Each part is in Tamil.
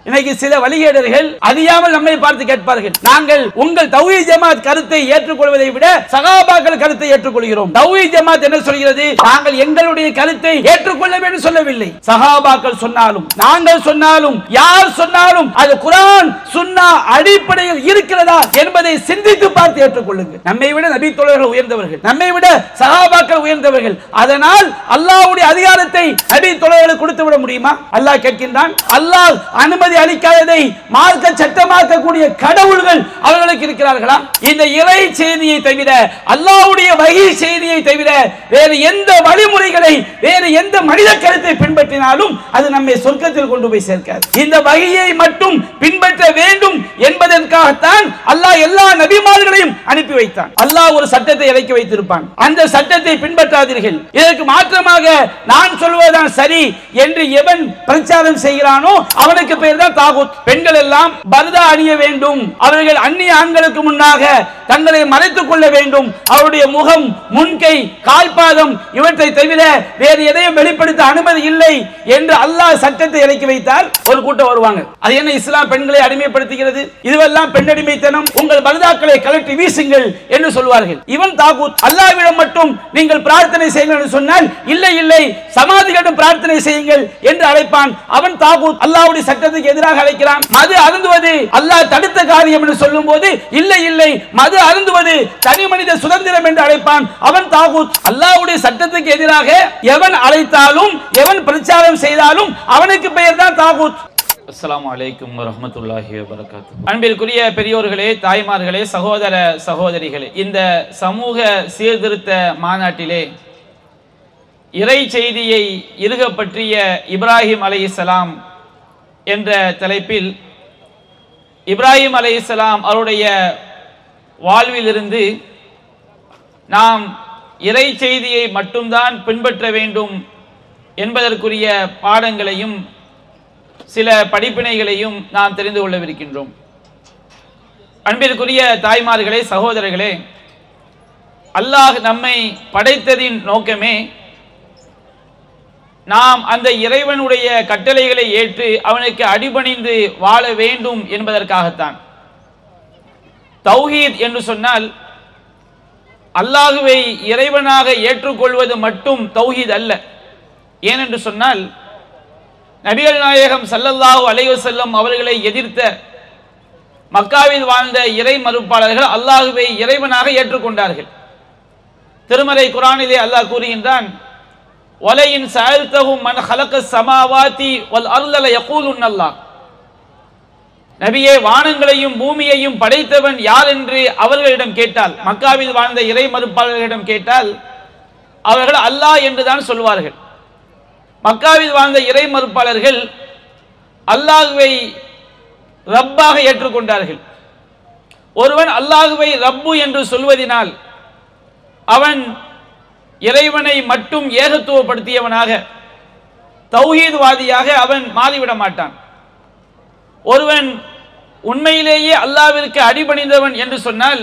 இன்னைக்கு சில வழிகேடர்கள் அறியாமல் நம்மை பார்த்து கேட்பார்கள், நாங்கள் உங்கள் தௌஹீத் ஜமாத் கருத்தை ஏற்றுக்கொள்வதை விட சஹாபாக்கள் கருத்தை ஏற்றுக்கொள்கிறோம். தௌஹீத் ஜமாத் என்ன சொல்கிறது? நாங்கள் எங்களுடைய கருத்தை ஏற்றுக்கொள்ள வேண்டும் சொல்லவில்லை. சஹாபாக்கள் சொன்னாலும் நாங்கள் சொன்னாலும் யார் சொன்னாலும் அது குர்ஆன் சுன்னா அடிப்படையில் இருக்கிறதா என்பதை சிந்தித்து பார்த்து ஏற்றுக்கொள்ளுங்கள். நம்மை விட நபி தோழர்கள் உயர்ந்தவர்கள், நம்மை விட சஹாபாக்கள் உயர்ந்தவர்கள். அதனால் அல்லாஹ்வுடைய அதிகாரத்தை நபி தோழர்களுக்கு கொடுத்து விட முடியுமா? அல்லாஹ் கேட்கின்றான், அல்லாஹ் அனுமதி அளிக்காததை மார்க்க சட்டமாக்கக்கூடிய கடவுள்கள் அவர்களுக்கு இருக்கிறார்களா? இந்த இறை செய்தியை தவிர, அல்லாஹ்வுடைய வஹி செய்தியை தவிர வேறு எந்த வழிமுறைகளை, வேறு எந்த மனித கருத்தை பின்பற்றினாலும் அது நம்மை சொர்க்கத்தில் கொண்டு போய் சேர்க்காது. இந்த வஹியை மட்டும் பின்பற்ற வேண்டும் என்பதற்காகத்தான் அல்லாஹ் எல்லா நபிமார்களையும் அனுப்பி வைத்தான். அல்லாஹ் ஒரு சட்டத்தை இறக்கி வைத்திருப்பான், அந்த சட்டத்தை பின்பற்றாதீர்கள், இதற்கு மாற்றமாக நான் சொல்வதுதான் சரி என்று எவன் பிரச்சாரம் செய்கிறானோ அவனுக்கு பெயர் தான் தாகூத். பெண்கள் எல்லாம் பர்தா அணிய வேண்டும், அவர்கள் அந்நிய ஆண்களுக்கு முன்னாக தங்களை மறைத்துக் கொள்ள வேண்டும், அவருடைய முகம், முன்கை, கால்பாதம் இவற்றை தவிர வேறு எதையும் வெளிப்படுத்த அனுமதி இல்லை என்று அல்லாஹ் சட்டத்தை இறக்கி வைத்தால் ஒரு கூட்டம் வருவாங்க. அது என்ன இஸ்லாம் பெண்களை அடிமைப்படுத்துகிறது, இதுவெல்லாம் பெண்ணடிமைத்தனம், உங்கள் பர்தாக்களை கழற்றி வீசுங்கள் என்று சொல்வார்கள். இவன் தாகூத். அல்லாஹ்விடம் மட்டும் நீங்கள் பிரார்த்தனை செய்யுங்கள் என்று சொன்னால் இல்லை இல்லை சமாதிகளிடம் பிரார்த்தனை செய்யுங்கள் என்று அழைப்பான். அவன் தாகூத். அல்லாஹ்வுடைய சட்டத்துக்கு எதிராக அழைக்கிறான். மது அருந்துவது அல்லாஹ் தடுத்த காரியம் என்று சொல்லும் போது இல்லை இல்லை மது அருந்துவது தனி மனித சுதந்திரம் என்று அழைப்பான். அவன் தாகூத். அல்லாஹ்வுடைய சட்டத்துக்கு எதிராக எவன் அழைத்தாலும் எவன் பிரச்சாரம் செய்தாலும் அவனுக்கு பெயர் தான் தாகூத். அஸ்ஸலாமு அலைக்கும் வரஹ்மத்துல்லாஹி வபரகாத்துஹு. அன்பிற்குரிய பெரியோர்களே, தாய்மார்களே, சகோதர சகோதரிகளே, இந்த சமூக சீர்திருத்த மாநாட்டிலே இறை செய்தியை இருக பற்றிய இப்ராஹிம் அலைஹிஸ்ஸலாம் என்ற தலைப்பில் இப்ராஹிம் அலைஹிஸ்ஸலாம் அவருடைய வாழ்விலிருந்து நாம் இறை செய்தியை மட்டும்தான் பின்பற்ற வேண்டும் என்பதற்குரிய பாடங்களையும் சில படிப்பினைகளையும் நாம் தெரிந்து கொள்ளவிருக்கின்றோம். அன்பிற்குரிய தாய்மார்களே, சகோதரர்களே, அல்லாஹ் நம்மை படைத்ததின் நோக்கமே நாம் அந்த இறைவனுடைய கட்டளைகளை ஏற்று அவனுக்கு அடிபணிந்து வாழ வேண்டும் என்பதற்காகத்தான். தௌஹீத் என்று சொன்னால் அல்லாஹுவை இறைவனாக ஏற்றுக்கொள்வது மட்டும் தௌஹீத் அல்ல. ஏனென்று சொன்னால் நபிகள் நாயகம் ஸல்லல்லாஹு அலைஹி வஸல்லம் அவர்களை எதிர்த்த மக்காவில் வாழ்ந்த இறை மறுப்பாளர்கள் அல்லாஹுவை இறைவனாக ஏற்றுக்கொண்டார்கள். திருமறை குர்ஆனிலே அல்லாஹ் கூறுகின்றான், வலையின் சஅல்தஹும் மன் ஹலகஸ் ஸமாவாதி வல் அர்த லயகூலுன் அல்லாஹ். நபியே, வானங்களையும் பூமியையும் படைத்தவன் யார் என்று அவர்களிடம் கேட்டால், மக்காவில் வாழ்ந்த இறை மறுப்பாளர்களிடம் கேட்டால் அவர்கள் அல்லாஹ் என்றுதான் சொல்வார்கள். மக்காவில் வாழ்ந்த இறை மறுப்பாளர்கள் அல்லாஹுவை ரப்பாக ஏற்றுக்கொண்டார்கள். ஒருவன் அல்லாஹுவை ரப்பு என்று சொல்வதினால் அவன் இறைவனை மட்டும் ஏகத்துவப்படுத்தியவனாக, தௌஹீத்வாதியாக அவன் மாறிவிட மாட்டான். ஒருவன் உண்மையிலேயே அல்லாஹ்விற்கு அடிபணிந்தவன் என்று சொன்னால்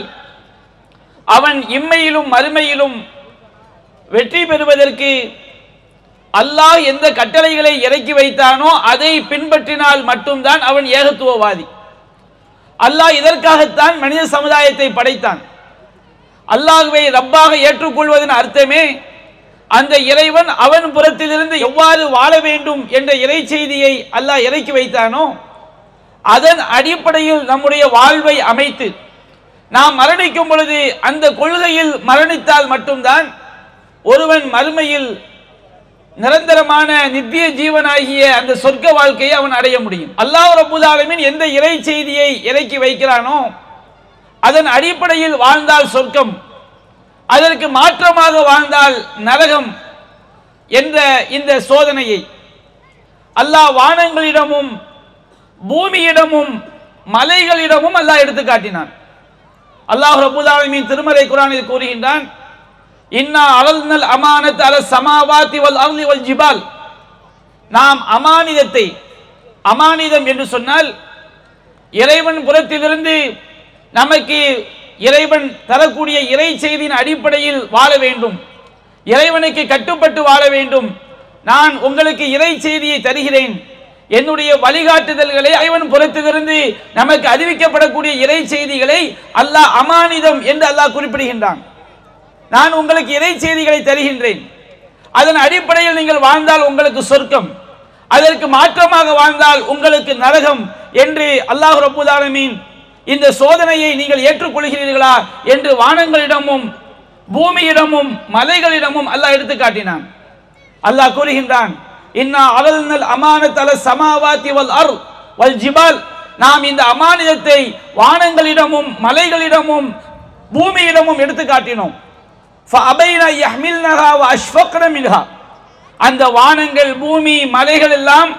அவன் இம்மையிலும் மறுமையிலும் வெற்றி பெறுவதற்கு அல்லாஹ் எந்த கட்டளைகளை இறக்கி வைத்தானோ அதை பின்பற்றினால் மட்டும்தான் அவன் ஏகத்துவவாதி. அல்லாஹ் இதற்காகத்தான் மனித சமுதாயத்தை படைத்தான். அல்லாஹ்வை ரப்பாக ஏற்றுக்கொள்வதன் அர்த்தமே அந்த இறைவன் அவன் புறத்திலிருந்து எவ்வாறு வாழ வேண்டும் என்ற இறை செய்தியை அல்லாஹ் இறக்கி வைத்தானோ அதன் அடிப்படையில் நம்முடைய வாழ்வை அமைத்து நாம் மரணிக்கும் பொழுது அந்த கொள்கையில் மரணித்தால் மட்டும்தான் ஒருவன் மறுமையில் நிரந்தரமான நித்திய ஜீவனாகிய அந்த சொர்க்க வாழ்க்கையை அவன் அடைய முடியும். அல்லாஹ் ரப்பல் ஆலமீன் எந்த இறை செய்தியை இறக்கி வைக்கிறானோ அதன் அடிப்படையில் வாழ்ந்தால் சொர்க்கம், அதற்கு மாற்றமாக வாழ்ந்தால் நரகம் என்ற இந்த சோதனையை அல்லாஹ் வானங்களிடமும் பூமியிடமும் மலைகளிடமும் அல்லாஹ் எடுத்து காட்டினான். அல்லாஹ் ரப்பல் ஆலமீன் திருமறை குர்ஆனில் கூறுகின்றான், இன்னா அலல்னல் அமானத் அல ஸமாவாதி வல் அர்தி வல் ஜிபால். நாம் அமானிதத்தை, அமானிதம் என்று சொன்னால் இறைவன் புறத்திலிருந்து நமக்கு இறைவன் தரக்கூடிய இறை செய்தியின் அடிப்படையில் வாழ வேண்டும், இறைவனுக்கு கட்டுப்பட்டு வாழ வேண்டும். நான் உங்களுக்கு இறை செய்தியை தருகிறேன், என்னுடைய வழிகாட்டுதல்களை இறைவன் புறத்திலிருந்து நமக்கு அறிவிக்கப்படக்கூடிய இறை செய்திகளை அல்லாஹ் அமானிதம் என்று அல்லாஹ் குறிப்பிடுகின்றான். நான் உங்களுக்கு இறை செய்திகளை தருகின்றேன், அதன் அடிப்படையில் நீங்கள் வாழ்ந்தால் உங்களுக்கு சொர்க்கம், அதற்கு மாற்றமாக வாழ்ந்தால் உங்களுக்கு நரகம் என்று அல்லாஹ் ரப்பல் ஆலமீன் இந்த சோதனையை நீங்கள் ஏற்றுக்கொள்கிறீர்களா என்று வானங்களிடமும் பூமியிடமும் மலைகளிடமும் அல்லாஹ் எடுத்து காட்டினான். அல்லாஹ் கூறுகின்றான், இன்னா அலல்னல் அமானத் அல ஸமாவாதி வல் அர்த் வல் ஜிபால், நாம் இந்த அமானிதத்தை வானங்களிடமும் மலைகளிடமும் பூமியிடமும் எடுத்து காட்டினோம். ஃபஅபைனா யஹ்மில்னஹா வ அஷ்ஃபக்ன மின்ஹா, அந்த வானங்கள் பூமி மலைகள் எல்லாம்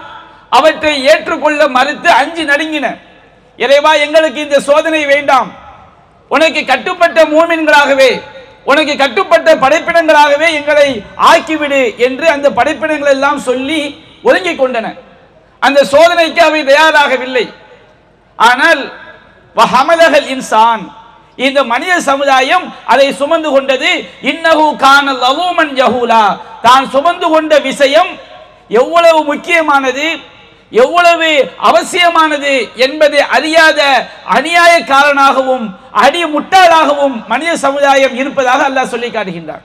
அவற்றை ஏற்றுக்கொள்ள மறுத்து அஞ்சி நடுங்கின. இறைவா, எங்களுக்கு இந்த சோதனை வேண்டாம், உனக்கு கட்டுப்பட்ட மூமின்களாகவே, உனக்கு கட்டுப்பட்ட படைப்பினங்களாகவே எங்களை ஆக்கிவிடு என்று அந்த படைப்பினங்கள் எல்லாம் சொல்லி ஒதுங்கிக் கொண்டன. அந்த சோதனைக்கு அவை தயாராகவில்லை. ஆனால் வஹமலஹல் இன்சான், இந்த மனித சமுதாயம் அதை சுமந்து கொண்டது. இன்னஹு கான லலூமன் ஜஹூலா, தான் சுமந்து கொண்ட விஷயம் எவ்வளவு முக்கியமானது, எவ்வளவு அவசியமானது என்பதை அறியாத அநியாயக்காரனாகவும் அடி முட்டாளாகவும் மனித சமுதாயம் இருப்பதாக அல்லாஹ் சொல்லி காட்டுகின்றார்.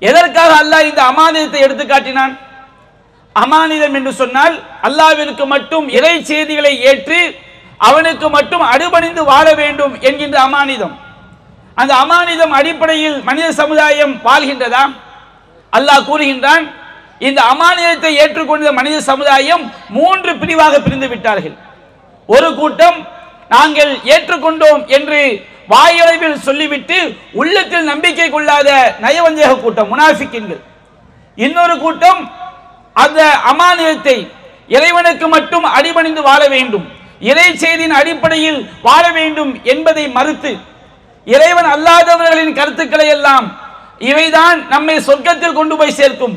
எதற்காக அல்லாஹ் இந்த அமானிதத்தை எடுத்து காட்டினான்? அமானிதம் என்று சொன்னால் அல்லாஹ்விற்கு மட்டும் இறை செய்திகளை ஏற்று அவனுக்கு மட்டும் அடிபணிந்து வாழ வேண்டும் என்கின்ற அமானிதம். அந்த அமானிதம் அடிப்படையில் மனித சமுதாயம் வாழ்கின்றதா? அல்லாஹ் கூறுகின்றான், இந்த அமானிதத்தை ஏற்றுக்கொண்ட மனித சமுதாயம் 3 பிரிவாக பிரிந்து விட்டார்கள். ஒரு கூட்டம் நாங்கள் ஏற்றுக்கொண்டோம் என்று வாயளவில் சொல்லிவிட்டு உள்ளத்தில் நம்பிக்கை கொள்ளாத நயவஞ்சக கூட்டம், முனாஃபிக்கின்கள். இன்னொரு கூட்டம் அந்த அமானிதத்தை இறைவனுக்கு மட்டும் அடிபணிந்து வாழ வேண்டும், இறை செய்தியின் அடிப்படையில் வாழ வேண்டும் என்பதை மறுத்து இறைவன் அல்லாதவர்களின் கருத்துக்களை எல்லாம் இவைதான் நம்மை சொர்க்கத்தில் கொண்டு போய் சேர்க்கும்,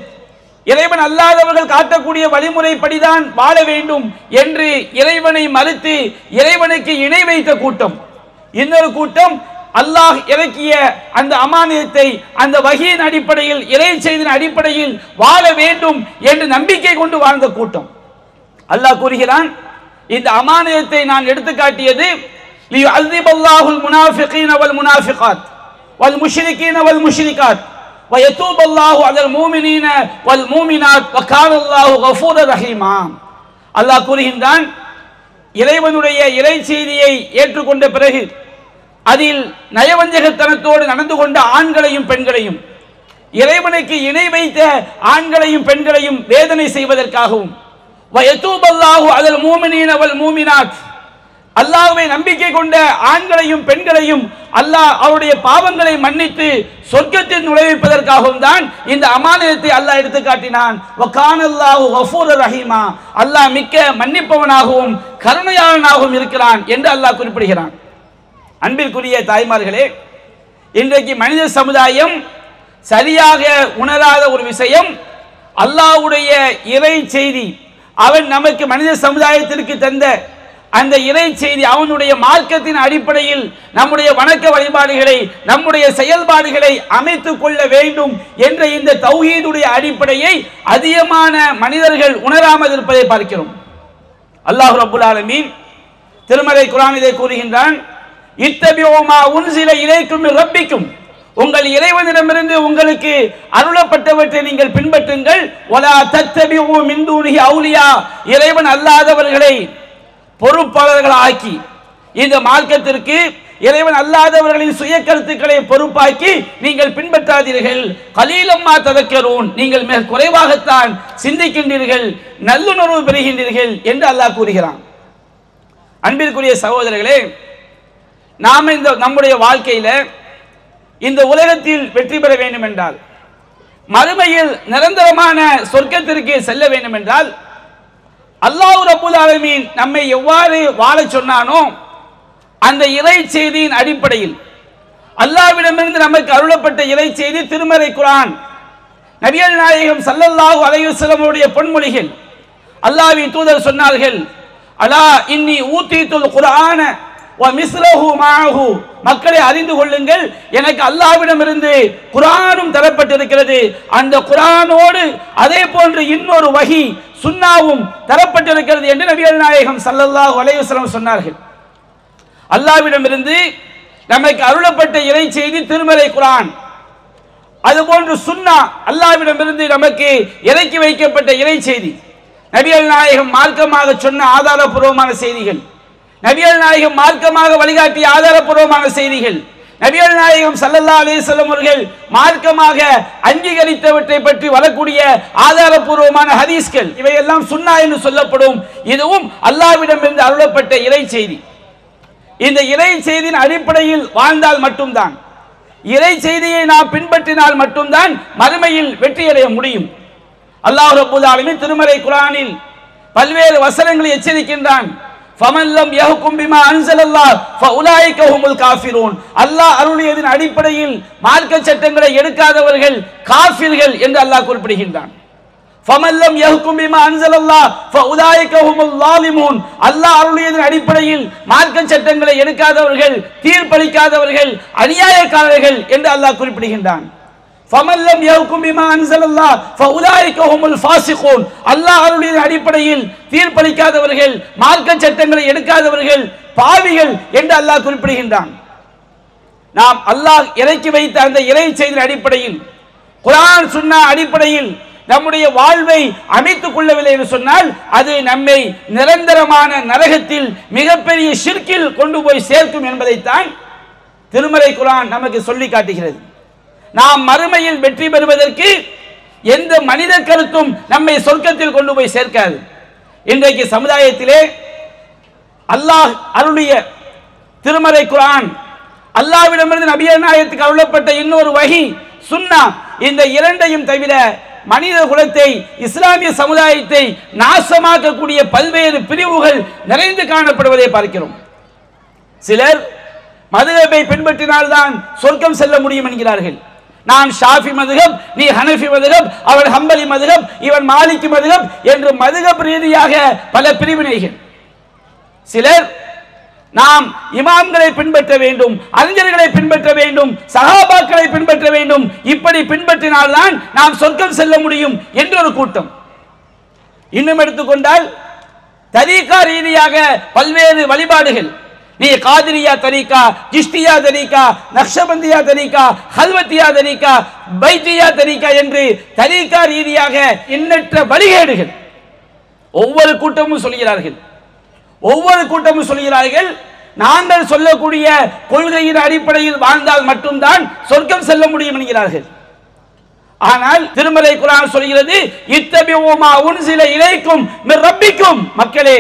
இறைவன் அல்லாதவர்கள் காட்டக்கூடிய வழிமுறைப்படிதான் வாழ வேண்டும் என்று இறைவனை மறுத்து இறைவனுக்கு இணை வைத்த கூட்டம். இன்னொரு கூட்டம் அல்லாஹ் இறக்கிய அந்த அமானிதத்தை அந்த வஹீயின் அடிப்படையில் இறை செய்தியின் அடிப்படையில் வாழ வேண்டும் என்று நம்பிக்கை கொண்டு வாழ்ந்த கூட்டம். அல்லாஹ் கூறுகிறான், இந்த அமானிதத்தை நான் எடுத்து காட்டியது லியுஅஸிபல்லாஹுல் முனாஃபிகீன வல் முனாஃபிகாத் வல் முஷ்ரிகீன வல் முஷ்ரிகாத் வ யதூபல்லாஹு அலல் முஃமினீன வல் முஃமினாத் வ கானல்லாஹு கஃபூரர் ரஹீமா. அல்லாஹ் கூறுகின்றான், இறைவனுடைய இறை செய்தியை ஏற்றுக்கொண்ட பிறகு அதில் நயவஞ்சகத்தனத்தோடு நடந்து கொண்ட ஆண்களையும் பெண்களையும், இறைவனுக்கு இணை வைத்த ஆண்களையும் பெண்களையும் வேதனை செய்வதற்காகவும், வயதூபல்லாஹு அலல் முஃமினீன வல் முஃமினாத், அல்லாஹ்வை நம்பிக்கை கொண்ட ஆண்களையும் பெண்களையும் அல்லாஹ் அவருடைய பாவங்களை மன்னித்து சொர்க்கத்தில் நுழைவிப்பதற்காகவும் தான் இந்த அமானிதத்தை அல்லாஹ் எடுத்து காட்டினான். வகானல்லாஹு கஃபூரர் ரஹீமா, அல்லாஹ் மிக்க மன்னிப்பவனாகவும் கருணையாளனாகவும் இருக்கிறான் என்று அல்லாஹ் குறிப்பிடுகிறான். அன்பிற்குரிய தாய்மார்களே, இன்றைக்கு மனித சமுதாயம் சரியாக உணராத ஒரு விஷயம், அல்லாஹ்வுடைய இறை செய்தி, அவன் நமக்கு மனித சமுதாயத்திற்கு தந்த அந்த இறை செய்தி, அவனுடைய மார்க்கத்தின் அடிப்படையில் நம்முடைய வணக்க வழிபாடுகளை, நம்முடைய செயல்பாடுகளை அமைத்துக் கொள்ள வேண்டும் என்ற இந்த தௌஹீதுடைய அடிப்படையை அதிகமான மனிதர்கள் உணராமல் இருப்பதை பார்க்கிறோம். அல்லாஹ் ரப்புல் ஆலமீன் திருமறை குர்ஆனிலே கூறுகின்றான், இத்தபிஉ மா உன்ஸில இலைக்கும் மின் ரப்பிக்கும், உங்கள் இறைவனிடமிருந்து உங்களுக்கு அருளப்பட்டவற்றை நீங்கள் பின்பற்றுங்கள். வலா தத்தபிஉ மின் தூனிஹி அவுலியா, இறைவன் அல்லாதவர்களை பொறுப்பாளர்கள் ஆக்கி, இந்த மார்க்கத்திற்கு இறைவன் அல்லாதவர்களின் சுய கருத்துக்களை பொறுப்பாக்கி நீங்கள் பின்பற்றாதீர்கள். கலீலம்மா ததக்கரூன், நீங்கள் மிக குறைவாகத்தான் சிந்திக்கின்றீர்கள், நல்லுணர்வு பெறுகின்றீர்கள் என்று அல்லாஹ் கூறுகிறான். அன்பிற்குரிய சகோதரர்களே, நாம் இந்த நம்முடைய வாழ்க்கையில இந்த உலகத்தில் வெற்றி பெற வேண்டும் என்றால், மறுமையில் நிரந்தரமான சொர்க்கத்திற்கு செல்ல வேண்டும் என்றால், அல்லாஹ் ரப்புல் ஆலமீன் நம்மை எவ்வாறு வாழ சொன்னானோ அந்த இறை செய்தியின் அடிப்படையில், அல்லாஹ்விடமிருந்து நமக்கு அருளப்பட்ட இறை செய்தி திருமறை குர்ஆன், நபிகள் நாயகம் ஸல்லல்லாஹு அலைஹி வஸல்லம் உடைய பொன்மொழிகள். அல்லாஹ்வின் தூதர் சொன்னார்கள், அலா இன்னி ஊதீதுல் குர்ஆன மக்களை அறிந்து கொள்ளுங்கள், எனக்கு அல்லாஹ்விடமிருந்து குர்ஆனும் தரப்பட்டிருக்கிறது, அந்த குர்ஆனோடு அதே போன்று இன்னொரு வஹி சுன்னாவும் தரப்பட்டிருக்கிறது என்று நபிகள் நாயகம் ஸல்லல்லாஹு அலைஹி வஸல்லம் சொன்னார்கள். அல்லாஹ்விடமிருந்து நமக்கு அருளப்பட்ட இறை செய்தி திருமறை குர்ஆன், அதுபோன்று சுன்னா அல்லாஹ்விடமிருந்து நமக்கு இறக்கி வைக்கப்பட்ட இறை செய்தி, நபிகள் நாயகம் மார்க்கமாக சொன்ன ஆதாரபூர்வமான செய்திகள், நபிகள் நாயகம் மார்க்கமாக வழிகாட்டிய ஆதாரபூர்வமான செய்திகள், நபிகள் நாயகம் ஸல்லல்லாஹு அலைஹி வஸல்லம் அவர்கள் மார்க்கமாக அங்கீகரித்தவற்றை பற்றி வரக்கூடிய ஆதாரபூர்வமான ஹதீஸ்கள், இவையெல்லாம் சுன்னா என்று சொல்லப்படும். இதுவும் அல்லாஹ்விடமிருந்து அருளப்பட்ட இறை செய்தி. இந்த இறை செய்தியின் அடிப்படையில் வாழ்ந்தால் மட்டும்தான், இறை செய்தியை நாம் பின்பற்றினால் மட்டும்தான் மறுமையில் வெற்றியடைய முடியும். அல்லாஹ் ரப்பல் ஆலமீன் திருமறை குர்ஆனில் பல்வேறு வசனங்களை எச்சரிக்கின்றான். ஃபமல்லம் யஹ்கும் பிமா அன்ஸலல்லாஹ் ஃபஉலாயிக ஹுமுல் காஃபிரூன். அல்லாஹ் அருளியதின் அடிப்படையில் மார்க்க சட்டங்களை எடுக்காதவர்கள் காஃபிர்கள் என்று அல்லாஹ் குறிப்பிடுகின்றான். ஃபமல்லம் யஹ்கும் பிமா அன்ஸலல்லாஹ் ஃபஉலாயிக ஹுமுல் ஸாலிமூன். அல்லாஹ் அருளியதின் அடிப்படையில் மார்க்க சட்டங்களை எடுக்காதவர்கள், தீர்ப்பளிக்காதவர்கள் அநியாயக்காரர்கள் என்று அல்லாஹ் குறிப்பிடுகின்றான். ஃபமல்லம் யஹ்கும் பிமா அன்ஸலல்லாஹ் ஃபஉலாயிக ஹுமுல் ஃபாஸிகூன். அல்லாஹ் அருளியதின் அடிப்படையில் தீர்ப்பளிக்காதவர்கள், மார்க்க சட்டங்களை எடுக்காதவர்கள் பாவிகள் என்று அல்லாஹ் குறிப்பிடுகின்றான். நாம் அல்லாஹ் இறக்கி வைத்த அந்த இறை செய்தியின் அடிப்படையில், குர்ஆன் சுன்னா அடிப்படையில் நம்முடைய வாழ்வை அமைத்துக் கொள்ளவில்லை என்று சொன்னால் அது நம்மை நிரந்தரமான நரகத்தில் மிகப்பெரிய ஷிர்கில் கொண்டு போய் சேர்க்கும் என்பதைத்தான் திருமறை குர்ஆன் நமக்கு சொல்லி காட்டுகிறது. நாம் மறுமையில் வெற்றி பெறுவதற்கு எந்த மனித கருத்தும் நம்மை சொர்க்கத்தில் கொண்டு போய் சேர்க்காது. இன்றைக்கு சமுதாயத்திலே அல்லாஹ் அருளிய திருமறை குர்ஆன், அல்லாஹ்விடமிருந்து நபிகள் நாயகத்துக்கு அருளப்பட்ட இன்னொரு வஹி சுன்னா, இந்த இரண்டையும் தவிர மனித குலத்தை, இஸ்லாமிய சமுதாயத்தை நாசமாக்கக்கூடிய பல்வேறு பிரிவுகள் நிறைந்து காணப்படுவதை பார்க்கிறோம். சிலர் மதுஹபை பின்பற்றினால்தான் சொர்க்கம் செல்ல முடியும் என்கிறார்கள். நான் ஷாஃபி மதுஹப், நீ ஹனஃபி மதுஹப், அவன் ஹம்பலி மதுஹப், இவன் மாலிகி மதுஹப் என்று மதுஹப் ரீதியாக பல பிரிவினைகள். சிலர் நாம் இமாம்களை பின்பற்ற வேண்டும், அறிஞர்களை பின்பற்ற வேண்டும், சஹாபாக்களை பின்பற்ற வேண்டும், இப்படி பின்பற்றினால்தான் நாம் சொர்க்கம் செல்ல முடியும் என்ற ஒரு கூட்டம். இன்னும் எடுத்துக்கொண்டால் தரீகா ரீதியாக பல்வேறு வழிபாடுகள், நீ காதிரியா தரீகா, ஜிஷ்டியா தரீகா, நக்ஷபந்தியா தரீகா, ஹல்வத்தியா தரீகா, பைத்தியா தரீகா என்று தரீகா ரீதியாக எண்ணற்ற வழிகேடுகள் ஒவ்வொரு கூட்டமும் சொல்கிறார்கள். நாங்கள் சொல்லக்கூடிய கொள்கையின் அடிப்படையில் வாழ்ந்தால் மட்டும்தான் சொர்க்கம் செல்ல முடியும் என்கிறார்கள். ஆனால் திருமறை குர்ஆன் சொல்கிறது, இத்தபிஉ மா உன்சில இலைக்கும் மிர் ரப்பிக்கும். மக்களே,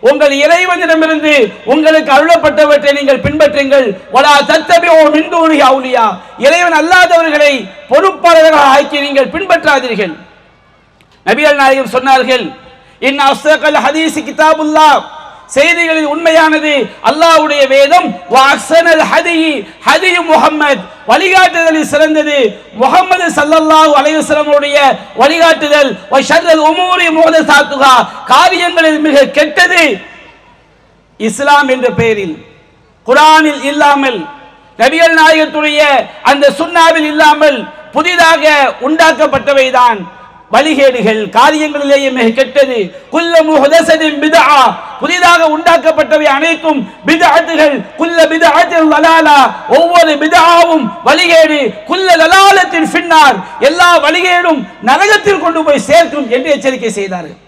உங்கள் இறைவனிடமிருந்து உங்களுக்கு அருளப்பட்டவற்றை நீங்கள் பின்பற்றுங்கள். வலா தத்தபிஉ மின் தூனிஹி அவுலியா. இறைவன் அல்லாதவர்களை பொறுப்பாளர்களாக ஆக்கி நீங்கள் பின்பற்றாதீர்கள். நபிகள் நாயகம் சொன்னார்கள், இன் அஸ்தகல் ஹதீஸ் கிதாபுல்லாஹ். செய்திகளில் உண்மையானது அல்லாஹ்வுடைய வேதம். வஅஹ்ஸனல் ஹதீ முஹம்மத். வழிகாட்டுதலில் சிறந்தது முஹம்மது ஸல்லல்லாஹு அலைஹி வஸல்லம் உடைய வழிகாட்டுதல். வஷர்ரல் உமூரி முஹதஸாத்துஹா. காரியங்களில் மிக கெட்டது இஸ்லாம் என்ற பெயரில், குர்ஆனில் இல்லாமல், நபிகள் நாயகத்துடைய அந்த சுன்னாவில் இல்லாமல் புதிதாக உண்டாக்கப்பட்டவைதான் வழிகேடுகள். காரியங்களிலேயே மிக கெட்டது. குல்ல முஹதஸத்தின் பித்ஆ. புதிதாக உண்டாக்கப்பட்டவை அனைத்தும் பித்அத்துகள். குல்ல பித்அத்தின் லலாலா. ஒவ்வொரு பித்ஆவும் வழிகேடு. குல்ல லலாலத்தின் ஃபின்னார். எல்லா வழிகேடும் நரகத்தில் கொண்டு போய் சேர்க்கும் என்று எச்சரிக்கை செய்தார்கள்.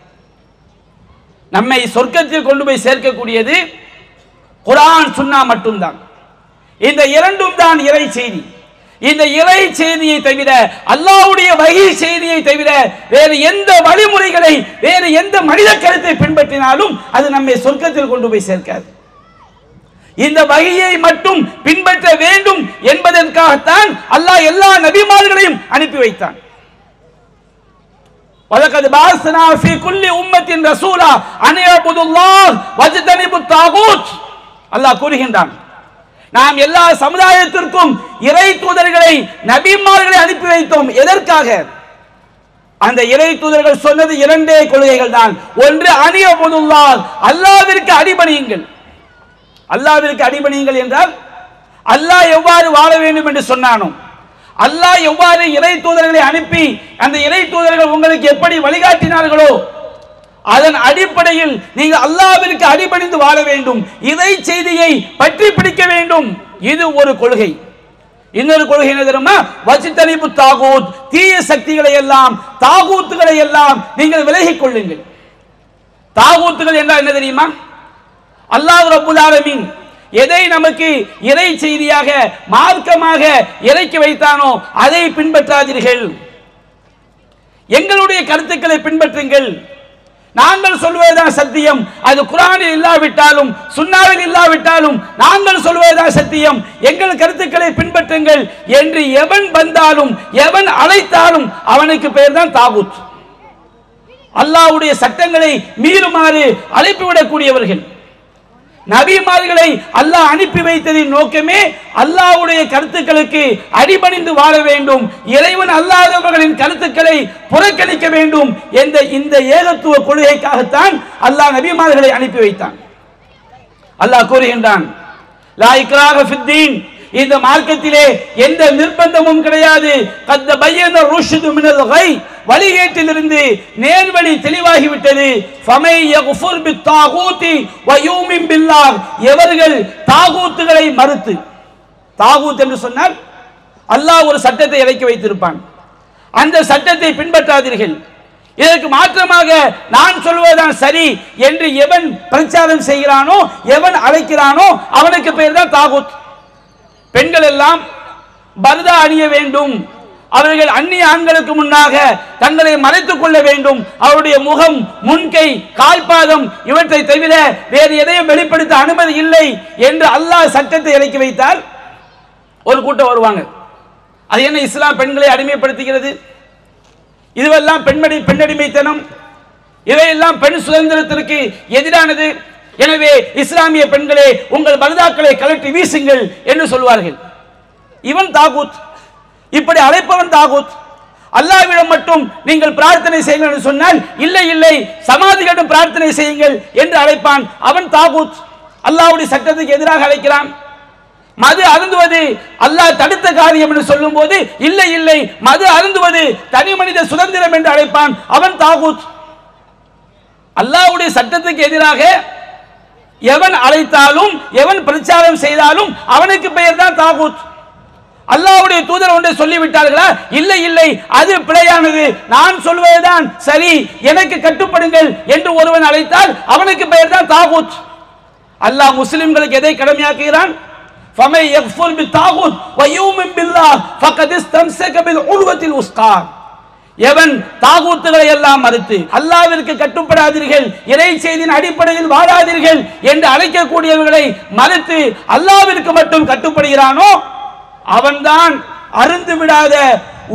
நம்மை சொர்க்கத்தில் கொண்டு போய் சேர்க்கக்கூடியது குர்ஆன் சுன்னா மட்டும்தான். இந்த இரண்டும் தான் இறை செய்தி. இந்த இறை செய்தியை தவிர, அல்லாஹ்வுடைய வஹி செய்தியை தவிர வேறு எந்த வழிமுறைகளை, வேறு எந்த மனித கருத்தை பின்பற்றினாலும் அது நம்மை சொர்க்கத்தில் கொண்டு போய் சேர்க்காது. இந்த வஹியை மட்டும் பின்பற்ற வேண்டும் என்பதற்காகத்தான் அல்லாஹ் எல்லா நபிமார்களையும் அனுப்பி வைத்தான். வலகத் பஅஸ்னா ஃபீ குல்லி உம்மத்தின் ரசூலா அன் இஅ்புதுல்லாஹ் வஜ்தனிபுத் தாகூத். அல்லாஹ் கூறுகின்றான், நாம் எல்லா சமுதாயத்திற்கும் இறை தூதர்களை, நபிமார்களை அனுப்பி வைத்தோம். எதற்காக? அந்த இறை தூதர்கள் சொன்னது இரண்டே கொள்கைகள் தான். ஒன்று அன் இஅ்புதுல்லாஹ், அல்லாஹ்விற்கு அடிபணியுங்கள். அல்லாஹ்விற்கு அடிபணியுங்கள் என்றால் அல்லாஹ் எவ்வாறு வாழ வேண்டும் என்று சொன்னானோ, அல்லாஹ் எவ்வாறு இறை தூதர்களை அனுப்பி அந்த இறை தூதர்கள் உங்களுக்கு எப்படி வழிகாட்டினார்களோ அதன் அடிப்படையில் நீங்கள் அல்லாஹ்விற்கு அடிபணிந்து வாழ வேண்டும், இறை செய்தியை பற்றி பிடிக்க வேண்டும். இது ஒரு கொள்கை. இன்னொரு கொள்கை என்ன தெரியுமா? வஜ்தனிபு தாகூத், தீய சக்திகளை எல்லாம் தாகூத்துகளை எல்லாம் நீங்கள் விலகிக் கொள்ளுங்கள். தாகூத்துகள் என்றால் என்ன தெரியுமா? அல்லாஹ் ரப்புல் ஆலமீன் எதை நமக்கு இறை செய்தியாக மார்க்கமாக இறக்கி வைத்தானோ அதை பின்பற்றாதீர்கள், எங்களுடைய கருத்துக்களை பின்பற்றுங்கள். நாங்கள் சொல்வதுதான் சத்தியம், அது குர்ஆனில் இல்லாவிட்டாலும் சுன்னாவில் இல்லாவிட்டாலும் நாங்கள் சொல்வதுதான் சத்தியம், எங்கள் கருத்துக்களை பின்பற்றுங்கள் என்று எவன் வந்தாலும் எவன் அழைத்தாலும் அவனுக்கு பெயர் தான் தாகூத். அல்லாஹ்வுடைய சட்டங்களை மீறுமாறு அழைப்புவிடக்கூடியவர்கள். நபிமார்களை அல்லாஹ் அனுப்பி வைத்ததின் நோக்கமே அல்லாஹ்வுடைய கருத்துக்களுக்கு அடிபணிந்து வாழ வேண்டும், இறைவன் அல்லாதவர்களின் கருத்துக்களை புறக்கணிக்க வேண்டும் என்ற இந்த ஏகத்துவ கொள்கைக்காகத்தான் அல்லாஹ் நபிமார்களை அனுப்பி வைத்தான். அல்லாஹ் கூறுகின்றான், லா இக்ராஹ ஃபித்தீன், இந்த மார்க்கத்திலே எந்த நிர்பந்தமும் கிடையாது. கத் பய்யன ருஷ்து மினல் கை, வழிகேட்டிலிருந்து நேர்வழி தெளிவாகிவிட்டது. ஃபமை யக்ஃபுர் பித்தாகூதி வ யூமின் பில்லாஹ், எவர்கள் தாகூத்துகளை மறுத்து, தாகூத் என்று சொன்னால் அல்லாஹ் ஒரு சட்டத்தை இறக்கி வைத்திருப்பான், அந்த சட்டத்தை பின்பற்றாதீர்கள், இதற்கு மாற்றமாக நான் சொல்வதுதான் சரி என்று எவன் பிரச்சாரம் செய்கிறானோ எவன் அழைக்கிறானோ அவனுக்கு பெயர் தான் தாகூத். பெண்கள் எல்லாம் பர்தா அணிய வேண்டும், அவர்கள் அந்நிய ஆண்களுக்கு முன்னாக தங்களை மறைத்துக் கொள்ள வேண்டும், அவருடைய முகம், முன்கை, கால்பாதம் இவற்றை தவிர வேறு எதையும் வெளிப்படுத்த அனுமதி இல்லை என்று அல்லாஹ் சட்டத்தை இறக்கி வைத்தால் ஒரு கூட்டம் வருவாங்க. அது என்ன, இஸ்லாம் பெண்களை அடிமைப்படுத்துகிறது, இதுவெல்லாம் பெண்ணடிமைத்தனம், இவையெல்லாம் பெண் சுதந்திரத்திற்கு எதிரானது, எனவே இஸ்லாமிய பெண்களே உங்கள் பர்தாக்களை கழற்றி வீசுங்கள் என்று சொல்வார்கள். இவன் தாகூத், இப்படி அழைப்பவன் தாகூத். அல்லாஹ்விடம் மட்டும் நீங்கள் பிரார்த்தனை செய்யுங்கள் என்று சொன்னால் இல்லை இல்லை சமாதிகளிடம் பிரார்த்தனை செய்யுங்கள் என்று அழைப்பான், அவன் தாகூத். அல்லாஹ்வுடைய சட்டத்துக்கு எதிராக அழைக்கிறான். மது அருந்துவது அல்லாஹ் தடுத்த காரியம் என்று சொல்லும் போது இல்லை இல்லை மது அருந்துவது தனி மனித சுதந்திரம் என்று அழைப்பான், அவன் தாகூத். அல்லாஹ்வுடைய சட்டத்துக்கு எதிராக எவன் அழைத்தாலும் எவன் பிரச்சாரம் செய்தாலும் அவனுக்கு பெயர் தான் தாகூத். அல்லாஹ்வுடைய தூதர் ஒன்றை சொல்லிவிட்டார்களா? இல்லை இல்லை அது பிழையானது, நான் சொல்வதுதான் சரி, எனக்கு கட்டுப்படுங்கள் என்று ஒருவன் அழைத்தால் அவனுக்கு பெயர் தான் தாகூத். அல்லாஹ் முஸ்லிம்களுக்கு எதை கடமையாக்குகிறான்? ஃபமை யக்ஃபுர் பித்தாகூத் வ யூமின் பில்லாஹ் ஃபகத் இஸ்தம்ஸக பில் உர்வத்தில் உஸ்கா, எவன் தாகூத்துகளை எல்லாம் மறுத்து அல்லாஹ்விற்கு கட்டுப்படாதீர்கள், இறை செய்தியின் அடிப்படையில் வாழாதீர்கள் என்று அழைக்கக்கூடியவர்களை மறுத்து அல்லாஹ்விற்கு மட்டும் கட்டுப்படுகிறானோ அவன்தான் அருந்து விடாத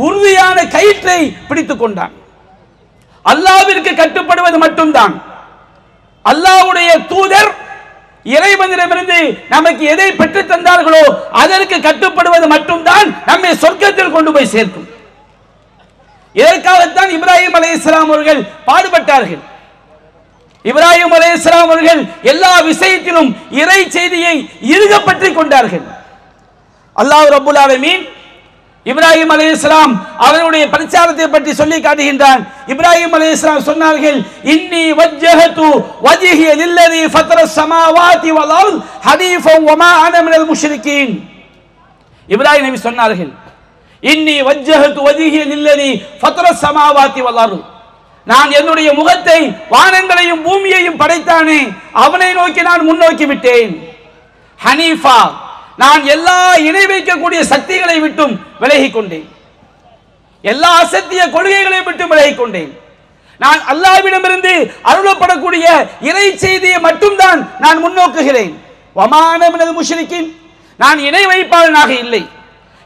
உறுதியான கயிற்றை பிடித்துக் கொண்டான். அல்லாஹ்விற்கு கட்டுப்படுவது மட்டும்தான். அல்லாஹ்வுடைய தூதர் இறைவனிடமிருந்து நமக்கு எதை பெற்றுத் தந்தார்களோ அதற்கு கட்டுப்படுவது மட்டும்தான் நம்மை சொர்க்கத்தில் கொண்டு போய் சேர்க்கும். இதற்காகத்தான் இப்ராஹிம் அலைஹிஸ்ஸலாம் அவர்கள் பாடுபட்டார்கள். இப்ராஹிம் அலைஹிஸ்ஸலாம் அவர்கள் எல்லா விஷயத்திலும் இறை செய்தியை இறுக பற்றிக் கொண்டார்கள். அல்லாஹ் ரப்புல் ஆலமீன் இப்ராஹிம் அலைஹிஸ்ஸலாம் அவருடைய பிரச்சாரத்தை பற்றி சொல்லி காட்டுகின்றான். இப்ராஹிம் அலைஹிஸ்ஸலாம் சொன்னார்கள், இன்னி வஜ்ஜஹது வஜ்ஹிய லில்லதி ஃபதரஸ் ஸமாவாதி வல் அர்த் ஹனீஃபன் வமா அன மினல் முஷ்ரிகீன். இப்ராஹிம் நபி சொன்னார்கள், இன்னி வஜ்ஜஹது வஜ்ஹிய லில்லதி ஃபதரஸ் ஸமாவாதி வல் அர்த், நான் என்னுடைய முகத்தை வானங்களையும் பூமியையும் படைத்தானே அவனை நோக்கி நான் முன்னோக்கி விட்டேன். ஹனீஃபா, நான் எல்லா இணை வைக்கக்கூடிய சக்திகளை விட்டும் விலகிக் கொண்டேன், எல்லா அசத்திய கொள்கைகளை விட்டு விலகிக் கொண்டேன். நான் அல்லாஹ்விடமிருந்து அருளப்படக்கூடிய இறை செய்தியை மட்டும்தான் நான் முன்னோக்குகிறேன். வமா அன மினல் முஷ்ரிகீன், நான் இணை வைப்பாளனாக இல்லை.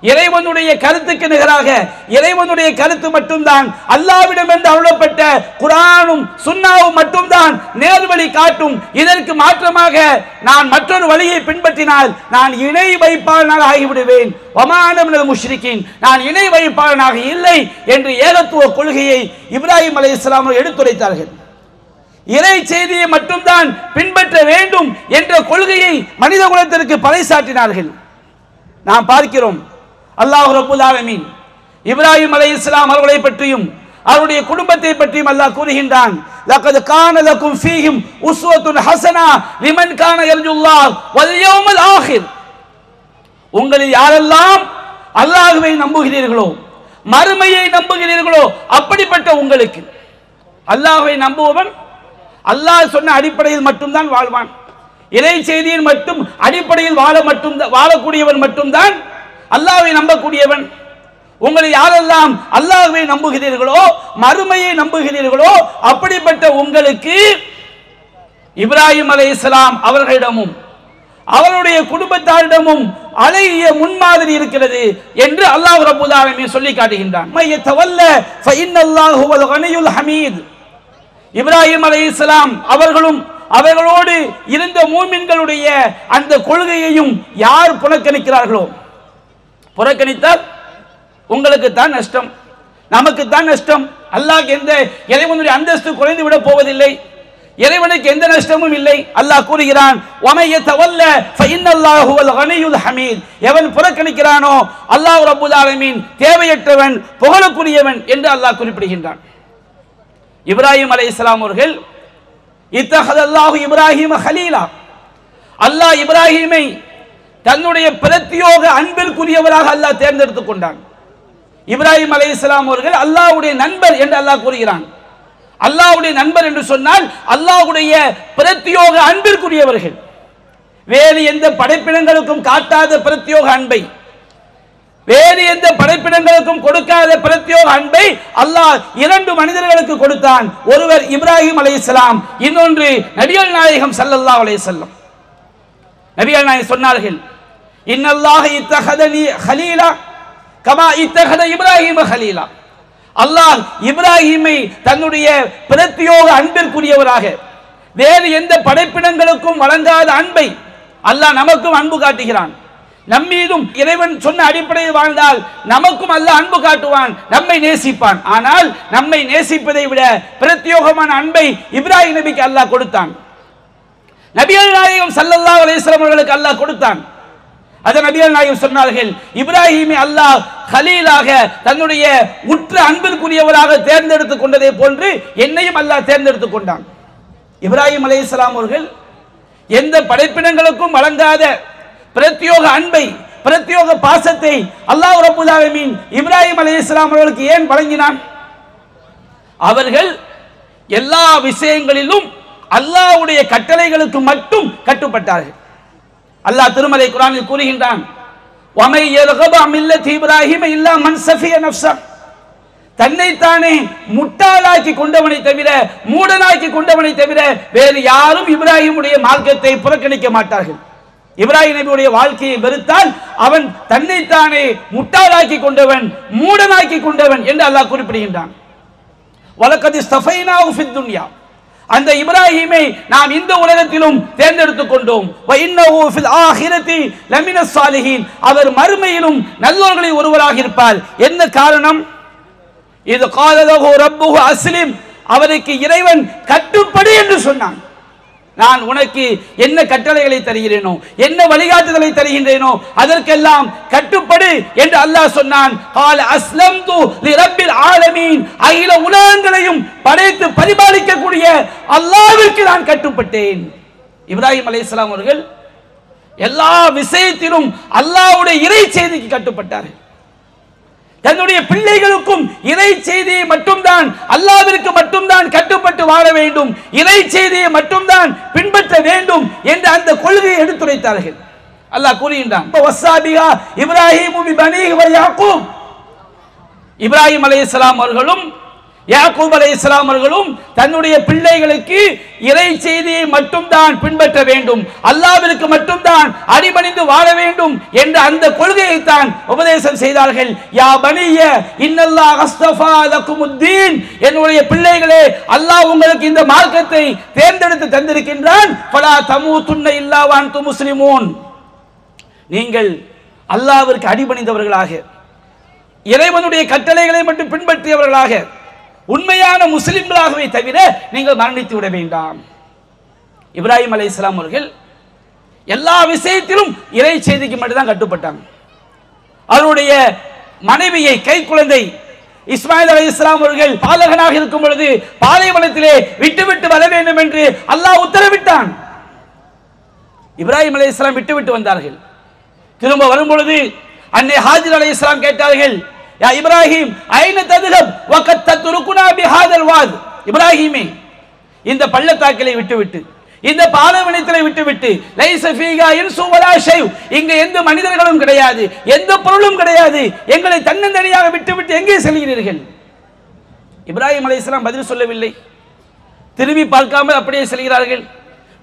இறைவனுடைய கருத்துக்கு நிகராக இறைவனுடைய கருத்து மட்டும்தான், அல்லாஹ்விடமிருந்து அருளப்பட்ட குர்ஆனும் சுன்னாவும் மட்டும்தான் நேர்வழி காட்டும். இதற்கு மாற்றமாக நான் மற்றொரு வழியை பின்பற்றினால் நான் இணை வைப்பாளனாக ஆகிவிடுவேன். வமா அன மினல் முஷ்ரிகீன், நான் இணை வைப்பாளனாக இல்லை என்று ஏகத்துவ கொள்கையை இப்ராஹிம் அலைஹிஸ்ஸலாம் எடுத்துரைத்தார்கள். இறை செய்தியை மட்டும்தான் பின்பற்ற வேண்டும் என்ற கொள்கையை மனித குலத்திற்கு பறைசாற்றினார்கள். நாம் பார்க்கிறோம், அல்லாஹ் ரப்பல் ஆலமீன் இப்ராஹிம் அலைஹிஸ்ஸலாம் அவர்களை பற்றியும் அவருடைய குடும்பத்தை பற்றியும் அல்லாஹ் கூறுகின்றான், லகத் கான லகும் ஃபீஹிம் உஸ்வத்துன் ஹஸனா லிமன் கான யர்ஜுல்லாஹ் வல் யௌமல் ஆகிர். உங்களில் யாரெல்லாம் அல்லாஹ்வை நம்புகிறீர்களோ, மறுமையை நம்புகிறீர்களோ, அப்படிப்பட்ட உங்களுக்கு. அல்லாஹ்வை நம்புபவன் அல்லாஹ் சொன்ன அடிப்படையில் மட்டும்தான் வாழ்வான். இறை செய்தியின் மட்டும் அடிப்படையில் வாழக்கூடியவன் மட்டும்தான் அல்லாஹ்வை நம்பக்கூடியவன். உங்களை யாரெல்லாம் அல்லாஹ்வை நம்புகிறீர்களோ, மறுமையை நம்புகிறீர்களோ, அப்படிப்பட்ட உங்களுக்கு இப்ராஹிம் அலைஹிஸ்ஸலாம் அவர்களிடமும் அவருடைய குடும்பத்தாரிடமும் அழகிய முன்மாதிரி இருக்கிறது என்று அல்லாஹ் ரப்பல் ஆலமீன் சொல்லி காட்டுகின்றான். இப்ராஹிம் அலைஹிஸ்ஸலாம் அவர்களும் அவர்களோடு இருந்த மூமின்களுடைய அந்த கொள்கையையும் யார் புறக்கணிக்கிறார்களோ, புறக்கணித்தால் உங்களுக்கு தான் நஷ்டம், நமக்கு தான் நஷ்டம். அல்லாஹ் எந்த இறைவனுடைய அந்தஸ்து குறைந்து விட போவதில்லை, இறைவனுக்கு எந்த நஷ்டமும் இல்லை. அல்லாஹ் கூறுகிறான், எவன் புறக்கணிக்கிறானோ அல்லாஹ் ரப்பல் ஆலமீன் தேவையற்றவன், புகழுக்குரியவன் என்று அல்லாஹ் குறிப்பிடுகின்றான். இப்ராஹிம் அலைஹிஸ்ஸலாம் அவர்கள் இத்தஹதல்லாஹு இப்ராஹிம ஹலீலா, அல்லாஹ் இப்ராஹிமை தன்னுடைய பிரத்யோக அன்பிற்குரியவராக அல்லாஹ் தேர்ந்தெடுத்துக் கொண்டான். இப்ராஹிம் அலைஹிஸ்ஸலாம் அவர்கள் அல்லாஹ்வுடைய நண்பர் என்று அல்லாஹ் கூறுகிறான். அல்லாஹ்வுடைய நண்பர் என்று சொன்னால் அல்லாஹ்வுடைய பிரத்யோக அன்பிற்குரியவர்கள். வேறு எந்த படைப்பினங்களுக்கும் காட்டாத பிரத்யோக அன்பை, வேறு எந்த படைப்பினங்களுக்கும் கொடுக்காத பிரத்யோக அன்பை அல்லாஹ் இரண்டு மனிதர்களுக்கு கொடுத்தான். ஒருவர் இப்ராஹிம் அலைஹிஸ்ஸலாம், இன்னொன்று நபிகள் நாயகம் ஸல்லல்லாஹு அலைஹி வஸல்லம். நபிகள் நாயகம் சொன்னார்கள், இன்னல்லாஹ இத்தஹதனி ஹலீலா கமா இத்தஹத இப்ராஹிம ஹலீலா. அல்லாஹ் இப்ராஹிமை தன்னுடைய பிரத்யோக அன்பிற்குரியவராக, வேறு எந்த படைப்பினங்களுக்கும் வழங்காத அன்பை அல்லாஹ் நமக்கும் அன்பு காட்டுகிறான். நம்மீதும் இறைவன் சொன்ன அடிப்படையில் வாழ்ந்தால் நமக்கும் அல்லாஹ் அன்பு காட்டுவான், நம்மை நேசிப்பான். ஆனால் நம்மை நேசிப்பதை விட பிரத்யோகமான அன்பை இப்ராஹிம் நபிக்கு அல்லாஹ் கொடுத்தான். நபிகள் நாயகம் ஸல்லல்லாஹு அலைஹி வஸல்லம் அவர்களுக்கு அல்லாஹ் கொடுத்தான். அத நபிகள் நாயகம் சொன்னார்கள், இப்ராஹிமை அல்லாஹ் கலீலாக தன்னுடைய உற்ற அன்பிற்குரியவராக தேர்ந்தெடுத்துக் கொண்டதை போன்று என்னையும் அல்லாஹ் தேர்ந்தெடுத்துக் கொண்டான். இப்ராஹிம் அலைஹிஸ்ஸலாம் அவர்கள் எந்த படைப்பினங்களுக்கும் வழங்காத பிரத்யோக அன்பை, பிரத்யோக பாசத்தை அல்லாஹ் ரப்பல் ஆலமீன் இப்ராஹிம் அலைஹிஸ்ஸலாம் அவர்களுக்கு ஏன் வழங்கினான்? அவர்கள் எல்லா விஷயங்களிலும் அல்லாஹ்வுடைய கட்டளைகளுக்கு மட்டும் கட்டுப்பட்டார்கள். அல்லாஹ் திருமலை குர்ஆனில் கூறுகின்றான், வமை யர்கபு மில்லத் இப்ராஹிம இல்லா மன் சஃபிய நஃப்ஸ. தன்னைத்தானே முட்டாளாக்கி கொண்டவனை தவிர, மூடனாக்கி கொண்டவனை தவிர வேறு யாரும் இப்ராஹிமுடைய மார்க்கத்தை புறக்கணிக்க மாட்டார்கள். இப்ராஹிம் நபியுடைய வாழ்க்கையை வெறுத்தால் அவன் தன்னைத்தானே முட்டாளாக்கி கொண்டவன், மூடனாக்கி கொண்டவன் என்று அல்லாஹ் குறிப்பிடுகின்றான். வலகத் இஸ்தஃபைனாஹு ஃபித் துன்யா, அந்த இப்ராஹிமை நாம் இந்த உலகத்திலும் தேர்ந்தெடுத்துக் கொண்டோம். வஇன்னஹு ஃபில் ஆகிரத்தி லமினஸ் சாலிஹீன், அவர் மறுமையிலும் நல்லோர்களில் ஒருவராக இருப்பார். என்ன காரணம்? இது கால லஹு ரப்புஹு அஸ்லிம், அவருக்கு இறைவன் கட்டுப்படு என்று சொன்னான். நான் உனக்கு என்ன கட்டளைகளை தருகிறேனோ, என்ன வழிகாட்டுதலை தருகின்றேனோ அதற்கெல்லாம் கட்டுப்படு என்று அல்லாஹ் சொன்னான். கால அஸ்லம்து லிரப்பில் ஆலமீன், அகில உலகங்களையும் படைத்து பரிபாலிக்கக்கூடிய அல்லாஹ்விற்கு நான் கட்டுப்பட்டேன். இப்ராஹிம் அலைஹிஸ்ஸலாம் அவர்கள் எல்லா விஷயத்திலும் அல்லாஹ்வுடைய இறை செய்திக்கு கட்டுப்பட்டார்கள். தன்னுடைய பிள்ளைகளுக்கும் இறை செய்தியை மட்டும்தான், அல்லாஹ்விற்கு மட்டும்தான் கட்டுப்பட்டு வாழ வேண்டும், இறை செய்தியை மட்டும்தான் பின்பற்ற வேண்டும் என்ற அந்த கொள்கையை எடுத்துரைத்தார்கள். அல்லாஹ் கூறுகின்றான், வஸ்ஸாபிஹா இப்ராஹீமு பிபனீஹி வ யாக்கூப். இப்ராஹிம் அலைஹிஸ்ஸலாம் அவர்களும் யாக்கூப் அலைஹிஸ்ஸலாம் அவர்களும் தன்னுடைய பிள்ளைகளுக்கு இறை செய்தியை மட்டும்தான் பின்பற்ற வேண்டும், அல்லாஹ்விற்கு மட்டும்தான் அடிபணிந்து வாழ வேண்டும் என்ற அந்த கொள்கையை தான் உபதேசம் செய்தார்கள். யா பனிய இன்னல்லாஹ் அஸ்தஃபா லகுமுத்தீன், என்னுடைய பிள்ளைகளே அல்லாஹ் உங்களுக்கு இந்த மார்க்கத்தை தேர்ந்தெடுத்து தந்திருக்கின்றான். ஃபலா தமூதுன்ன இல்லா வ அன்தும் முஸ்லிமூன், நீங்கள் அல்லாஹ்விற்கு அடிபணிந்தவர்களாக, இறைவனுடைய கட்டளைகளை மட்டும் பின்பற்றியவர்களாக உண்மையான முஸ்லிம்களாகவே தவிர நீங்கள் மரணித்து விட வேண்டாம். இப்ராஹிம் அலைஹிஸ்ஸலாம் அவர்கள் எல்லா விஷயத்திலும் இறை செய்திக்கு மட்டும்தான் கட்டுப்பட்டாங்க. அவருடைய மனைவியை, கை குழந்தை இஸ்மாயில் அலைஹிஸ்ஸலாம் அவர்கள் பாலகனாக இருக்கும் பொழுது பாலைவனத்திலே விட்டுவிட்டு வர வேண்டும் என்று அல்லாஹ் உத்தரவிட்டான். இப்ராஹிம் அலைஹிஸ்ஸலாம் விட்டுவிட்டு வந்தார்கள். திரும்ப வரும் பொழுது அன்னை ஹாஜர் அலைஹிஸ்ஸலாம் கேட்டார்கள், யா இப்ராஹிம் ஐன ததுஹப் வகத் தத்ருகுனா பிஹாதல் வாத். இப்ராஹிமே, இந்த பள்ளத்தாக்கிலே விட்டுவிட்டு, இந்த பாலைவனத்திலே விட்டுவிட்டு, லைஸ ஃபீஹா இன்சு வலா ஷை, இங்க எந்த மனிதர்களும் கிடையாது, எந்த பொருளும் கிடையாது, எங்களை தன்னந்தனியாக விட்டுவிட்டு எங்கே செல்கிறீர்கள்? இப்ராஹிம் அலைஹிஸ்ஸலாம் பதில் சொல்லவில்லை. திரும்பி பார்க்காமல் அப்படியே செல்கிறார்கள்.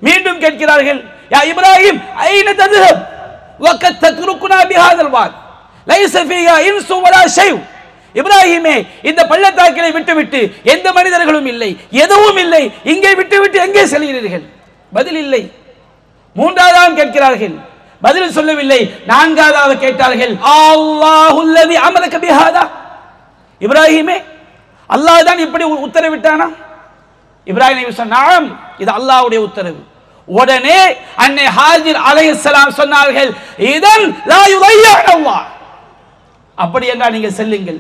மீண்டும் கேட்கிறார்கள், யா இப்ராஹிம் ஐன ததுஹப் வகத் தத்ருகுனா பிஹாதல் வாத் லைஸ ஃபீஹா இன்சு வலா ஷை. இப்ராஹிமே, இந்த பள்ளத்தாக்கிலே விட்டுவிட்டு எந்த மனிதர்களும் இல்லை, எதுவும் இல்லை, இங்கே விட்டுவிட்டு எங்கே செல்கிறீர்கள்? பதில் இல்லை. மூன்றாவது கேட்கிறார்கள், பதில் சொல்லவில்லை. நான்காவது கேட்டார்கள், அல்லாஹுல்லதி அமரக பிஹாதா. இப்ராஹிமே, அல்லாஹ் தான் இப்படி உத்தரவிட்டானா? இப்ராஹிம் நபி சொன்னார், இது அல்லாஹ்வுடைய உத்தரவு. உடனே அன்னை ஹாஜர் அலைஹிஸ்ஸலாம் சொன்னார்கள், இதன் லா யுதையா அல்லாஹ், அப்படி என்றால் நீங்கள் செல்லுங்கள்.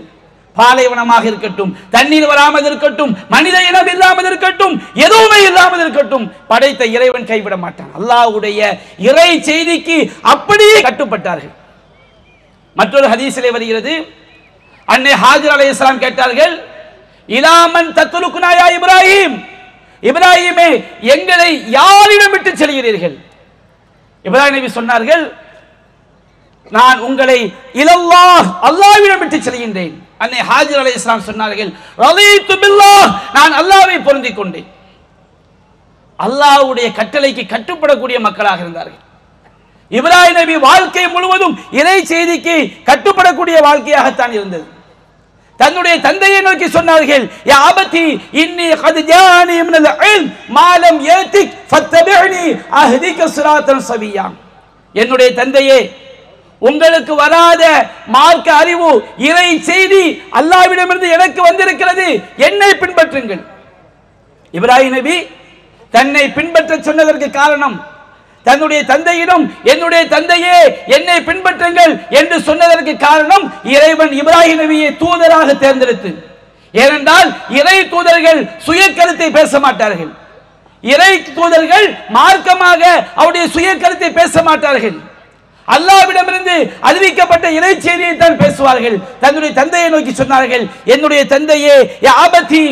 பாலைவனமாக இருக்கட்டும், தண்ணீர் வராமல் இருக்கட்டும், மனித இனம் இல்லாமல் இருக்கட்டும், எதுவுமே இல்லாமல் இருக்கட்டும், படைத்த இறைவன் கைவிட மாட்டான். அல்லாஹ்வுடைய இறை செய்திக்கு அப்படியே கட்டுப்பட்டார்கள். மற்றொரு ஹதீஸிலே வருகிறது, அன்னை ஹாஜர் அலைஹிஸ்ஸலாம் கேட்டார்கள், இலாமன் தத்ருகுனா யா இப்ராஹிம், இப்ராஹிமே, எங்களை யாரிடம் விட்டு செல்கிறீர்கள்? இப்ராஹிம் நபி சொன்னார்கள், நான் உங்களை இலல்லாஹ், அல்லாஹ்விடம் விட்டு செல்கின்றேன். அன்னை ஹாஜர் அலைஹிஸ்ஸலாம் சொன்னார்கள், ரலீது பில்லாஹ், நான் அல்லாஹ்வை பொருந்திக் கொண்டேன். அல்லாஹ்வுடைய கட்டளைக்கு கட்டுப்படக்கூடிய மக்களாக இருந்தார்கள். இப்ராஹிம் நபி வாழ்க்கை முழுவதும் இறை செய்திக்கு கட்டுப்படக்கூடிய வாழ்க்கையாகத்தான் இருந்தது. தன்னுடைய தந்தையை நோக்கி சொன்னார்கள், யா அபதி இன்னி கத் ஜானி மினல் இல்ம் மா லம் யதிக் ஃபத்தபிஅனி அஹ்திக ஸிராத்தன் ஸவிய்யா. என்னுடைய தந்தையே, உங்களுக்கு வராத மார்க்க அறிவு, இறை செய்தி அல்லாஹ்விடமிருந்து எனக்கு வந்திருக்கிறது, என்னை பின்பற்றுங்கள். இப்ராஹிம் நபி தன்னை பின்பற்ற சொன்னதற்கு காரணம், தன்னுடைய தந்தையிடம் என்னுடைய தந்தையே என்னை பின்பற்றுங்கள் என்று சொன்னதற்கு காரணம், இறைவன் இப்ராஹிம் நபியை தூதராக தேர்ந்தெடுத்து. ஏனென்றால் இறை தூதர்கள் சுய கருத்தை பேச மாட்டார்கள். இறை தூதர்கள் மார்க்கமாக அவருடைய சுய கருத்தை பேச மாட்டார்கள். அல்லாஹ்விடமிருந்து அறிவிக்கப்பட்ட இறை செய்தியை தான் பேசுவார்கள். தன்னுடைய தந்தையை நோக்கி சொன்னார்கள், என்னுடைய தந்தையே, யா அபதி,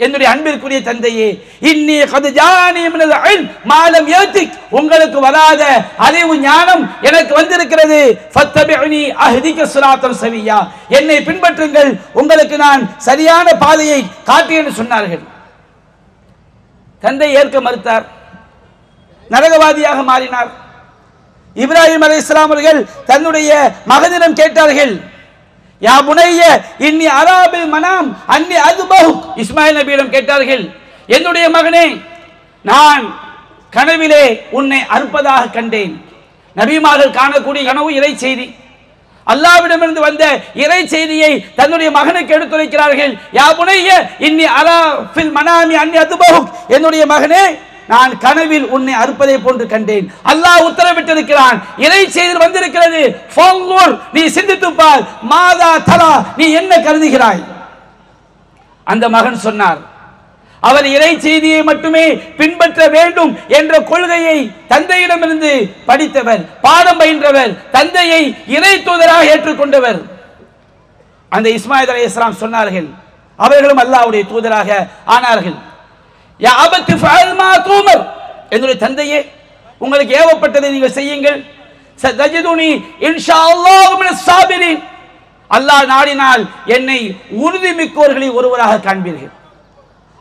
என்னுடைய அன்பிற்குரிய தந்தையே, இன்னி கத் ஜானி மினல் இல்ம் மா லம் யதிக், உங்களுக்கு வராத அறிவு ஞானம் எனக்கு வந்திருக்கிறது. ஃபத்தபிஅனி அஹ்திக ஸிராத்தன் ஸவிய்யா, என்னை பின்பற்றுங்கள், உங்களுக்கு நான் சரியான பாதையை காட்டுகிறேன் சொன்னார்கள். தந்தை ஏற்க மறுத்தார், நரகவாதியாக மாறினார். இப்ராஹிம் அலைஹிஸ்ஸலாம் அவர்கள் தன்னுடைய மகனிடம் கேட்டார்கள், யா புனைய இன்னி அராபில் மனாம் அன்னி அதுபஹு. இஸ்மாயில் நபியிடம் கேட்டார்கள், என்னுடைய மகனே, நான் கனவிலே உன்னை அறுப்பதாக கண்டேன். நபிமார்கள் காணக்கூடிய கனவு இறை செய்தி. அல்லாஹ்விடமிருந்து வந்த இறை செய்தியை தன்னுடைய மகனுக்கு எடுத்துரைக்கிறார்கள். யா புனைய இன்னி அராபில் மனாமி அன்னி அதுபஹு, என்னுடைய மகனே, நான் கனவில் உன்னை அறுப்பதை போன்று கண்டேன். அல்லாஹ் உத்தரவிட்டிருக்கிறான், இறை செய்தி வந்திருக்கிறது. ஃபன்துர், நீ சிந்தித்து பார், மாதா தரா, நீ என்ன கருதுகிறாய்? அந்த மகன் சொன்னார், அவர் இறை செய்தியை மட்டுமே பின்பற்ற வேண்டும் என்ற கொள்கையை தந்தையிடமிருந்து படித்தவர், பாடம் பயின்றவர், தந்தையை இறை தூதராக ஏற்றுக்கொண்டவர். அந்த இஸ்மாயில் அலைஹிஸ்ஸலாம் சொன்னார்கள், அவர்களும் அல்லாஹ்வுடைய தூதராக ஆனார்கள். யா அபதி ஃபஅல் மா துமர், என்னுடைய தந்தையே, உங்களுக்கு ஏவப்பட்டதை நீங்கள் செய்யுங்கள். சதஜிதுனி இன்ஷாஅல்லாஹ் மினஸ் சாபிரின், அல்லாஹ் நாடினால் என்னை உறுதிமிக்கோர்களில் ஒருவராக காண்பீர்கள்.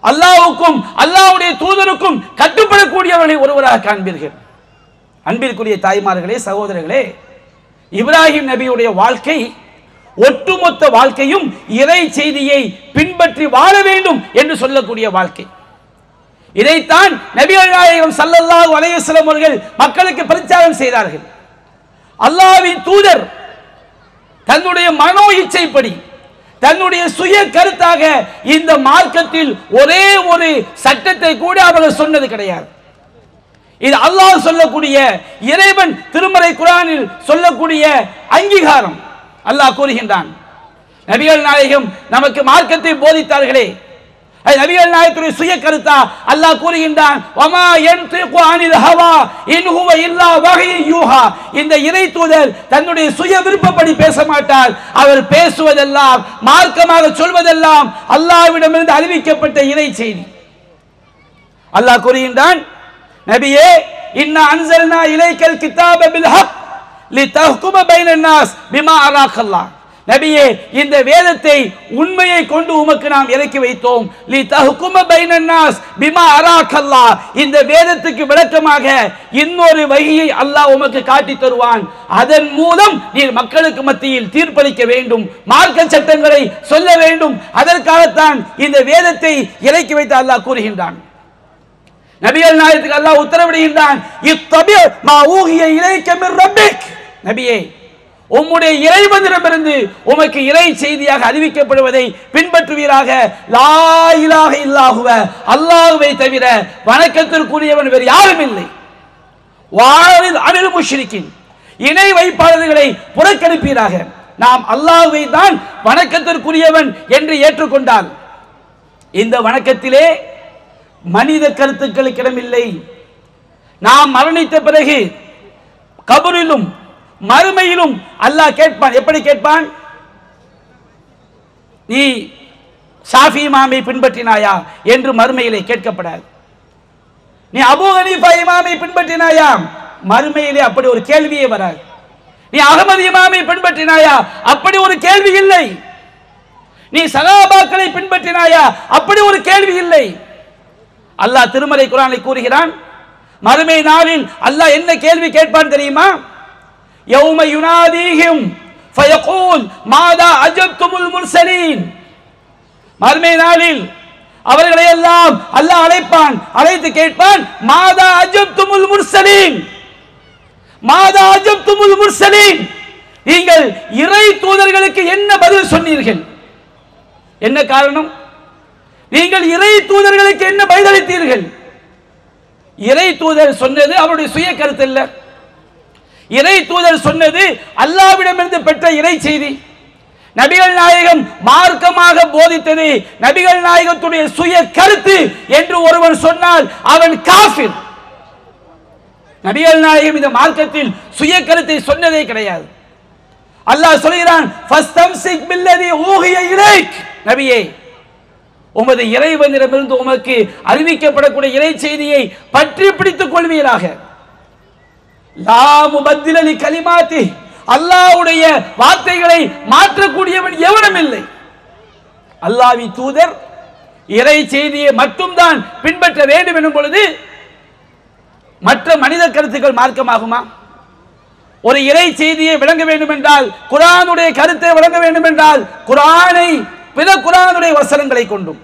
அல்லாஹ்வுக்கும் அல்லாஹ்வுடைய தூதருக்கும் கட்டுப்படக்கூடியவர்களில் ஒருவராக காண்பீர்கள். அன்பிற்குரிய தாய்மார்களே, சகோதரர்களே, இப்ராஹிம் நபியுடைய வாழ்க்கை, ஒட்டுமொத்த வாழ்க்கையும் இறை செய்தியை பின்பற்றி வாழ வேண்டும் என்று சொல்லக்கூடிய வாழ்க்கை. இதைத்தான் நபிகள் நாயகம் ஸல்லல்லாஹு அலைஹி வஸல்லம் அவர்கள் மக்களுக்கு பிரச்சாரம் செய்தார்கள். அல்லாஹ்வின் தூதர் தன்னுடைய மனோ இச்சைப்படி, தன்னுடைய சுய கருத்தாக இந்த மார்க்கத்தில் ஒரே ஒரு சட்டத்தை கூட அவர்கள் சொன்னது கிடையாது. இது அல்லாஹ் சொல்லக்கூடிய, இறைவன் திருமறை குர்ஆனில் சொல்லக்கூடிய அங்கீகாரம். அல்லாஹ் கூறுகின்றான், நபிகள் நாயகம் நமக்கு மார்க்கத்தை போதித்தார்களே, நபிகள் நாயகத்துடைய சுய கருத்தா? அல்லாஹ் கூறுகின்றான், வமா யன்திகு அனில் ஹவா இன் ஹுவ இல்லா வஹ்யு யூஹா. இந்த இறை தூதர் தன்னுடைய சுய விருப்பப்படி பேச மாட்டார். அவர் பேசுவதெல்லாம், மார்க்கமாக சொல்வதெல்லாம் அல்லாஹ்விடமிருந்து அறிவிக்கப்பட்ட இறை செய்தி. அல்லாஹ் கூறுகின்றான், நபியே, இன்னா அன்ஸல்னா இலைக்கல் கிதாப பில் ஹக் லிதஹ்கும பைனன் நாஸ் பிமா அராக்கல்லாஹ். நபியே, இந்த வேதத்தை உண்மையை கொண்டு உமக்கு நாம் இறக்கி வைத்தோம். லிதஹ்கும பைனன் நாஸ் பிமா அராக்கல்லாஹ். இந்த வேதத்துக்கு விளக்கமாக இன்னொரு வகையை அல்லாஹ் உமக்கு காட்டி தருவான். அதன் மூலம் நீர் மக்களுக்கு மத்தியில் தீர்ப்பளிக்க வேண்டும், மார்க்க சட்டங்களை சொல்ல வேண்டும். அதற்காகத்தான் இந்த வேதத்தை இறக்கி வைத்து அல்லாஹ் கூறுகின்றான். நபிகள் நாயகத்துக்கு அல்லாஹ் உத்தரவிடுகின்றான், இத்தபி மா ஊஹிய இலைக்க மின் ரப்பிக். நபியே, உம்முடைய இறைவனிடமிருந்து உமக்கு இறை செய்தியாக அறிவிக்கப்படுவதை பின்பற்றுவீராக. லா இலாஹ இல்லாஹுவ, அல்லாஹ்வை தவிர வணக்கத்திற்குரியவன் வேறு யாரும் இல்லை. வாரில் அனில் முஷ்ரிக்கின், இணை வைப்பாளர்களை புறக்கணிப்பீராக. நாம் அல்லாஹ்வை தான் வணக்கத்திற்குரியவன் என்று ஏற்றுக்கொண்டால் இந்த வணக்கத்திலே மனித கருத்துக்களுக்கு இடமில்லை. நாம் மரணித்த பிறகு கபரிலும் மறுமையிலும் அல்லாஹ் கேட்பான். எப்படி கேட்பான்? நீ ஷாஃபி இமாமை பின்பற்றினாயா என்று மறுமையிலே கேட்கப்படாது. நீ அபூ ஹனீஃபா இமாமை பின்பற்றினாயா, மறுமையிலே அப்படி ஒரு கேள்வியே வராது. நீ அகமது இமாமை பின்பற்றினாயா, அப்படி ஒரு கேள்வி இல்லை. நீ சஹாபாக்களை பின்பற்றினாயா, அப்படி ஒரு கேள்வி இல்லை. அல்லாஹ் திருமறை குர்ஆனில் கூறுகிறான், மறுமை நாளில் அல்லாஹ் என்ன கேள்வி கேட்பான் தெரியுமா? யௌம யுனாதீஹிம் ஃபயகூல் மாதா அஜப்துமுல் முர்சலீன். மறுமை நாளில் அவர்களை எல்லாம் அல்லாஹ் அழைப்பான். அழைத்து கேட்பான், மாதா அஜப்துமுல் முர்சலீன், மாதா அஜப்துமுல் முர்சலீன். நீங்கள் இறை தூதர்களுக்கு என்ன பதில் சொன்னீர்கள்? என்ன காரணம்? நீங்கள் இறை தூதர்களுக்கு என்ன பதிலளித்தீர்கள்? இறை தூதர் சொன்னது அவருடைய சுய கருத்து இல்ல. இறை தூதர் சொன்னது அல்லாஹ்விடமிருந்து பெற்ற இறை செய்தி. நபிகள் நாயகம் மார்க்கமாக போதித்தது நபிகள் நாயகத்துடைய சுய கருத்து என்று ஒருவன் சொன்னால் அவன் காஃபிர். நபிகள் நாயகம் இந்த மார்க்கத்தில் சுய கருத்தை சொன்னதே கிடையாது. அல்லாஹ் சொல்கிறான், ஃபஸ்தம்சிக் பில்லதி ஊஹிய இலைக். நபியே, உமது இறைவனிடமிருந்து உமக்கு அறிவிக்கப்படக்கூடிய இறை செய்தியை பற்றி பிடித்துக் கொள்வீராக. லா முபத்தில லி கலிமாத்தி, அல்லாஹ்வுடைய வார்த்தைகளை மாற்றக்கூடியவன் எவனும் இல்லை. அல்லாஹ்வின் தூதர் இறை செய்தியை மட்டும்தான் பின்பற்ற வேண்டும் எனும் பொழுது மற்ற மனித கருத்துக்கள் மார்க்கமாகுமா? ஒரு இறை செய்தியை விளங்க வேண்டும் என்றால், குர்ஆனுடைய கருத்தை விளங்க வேண்டும் என்றால், குர்ஆனை பிற குர்ஆனுடைய வசனங்களை கொண்டும்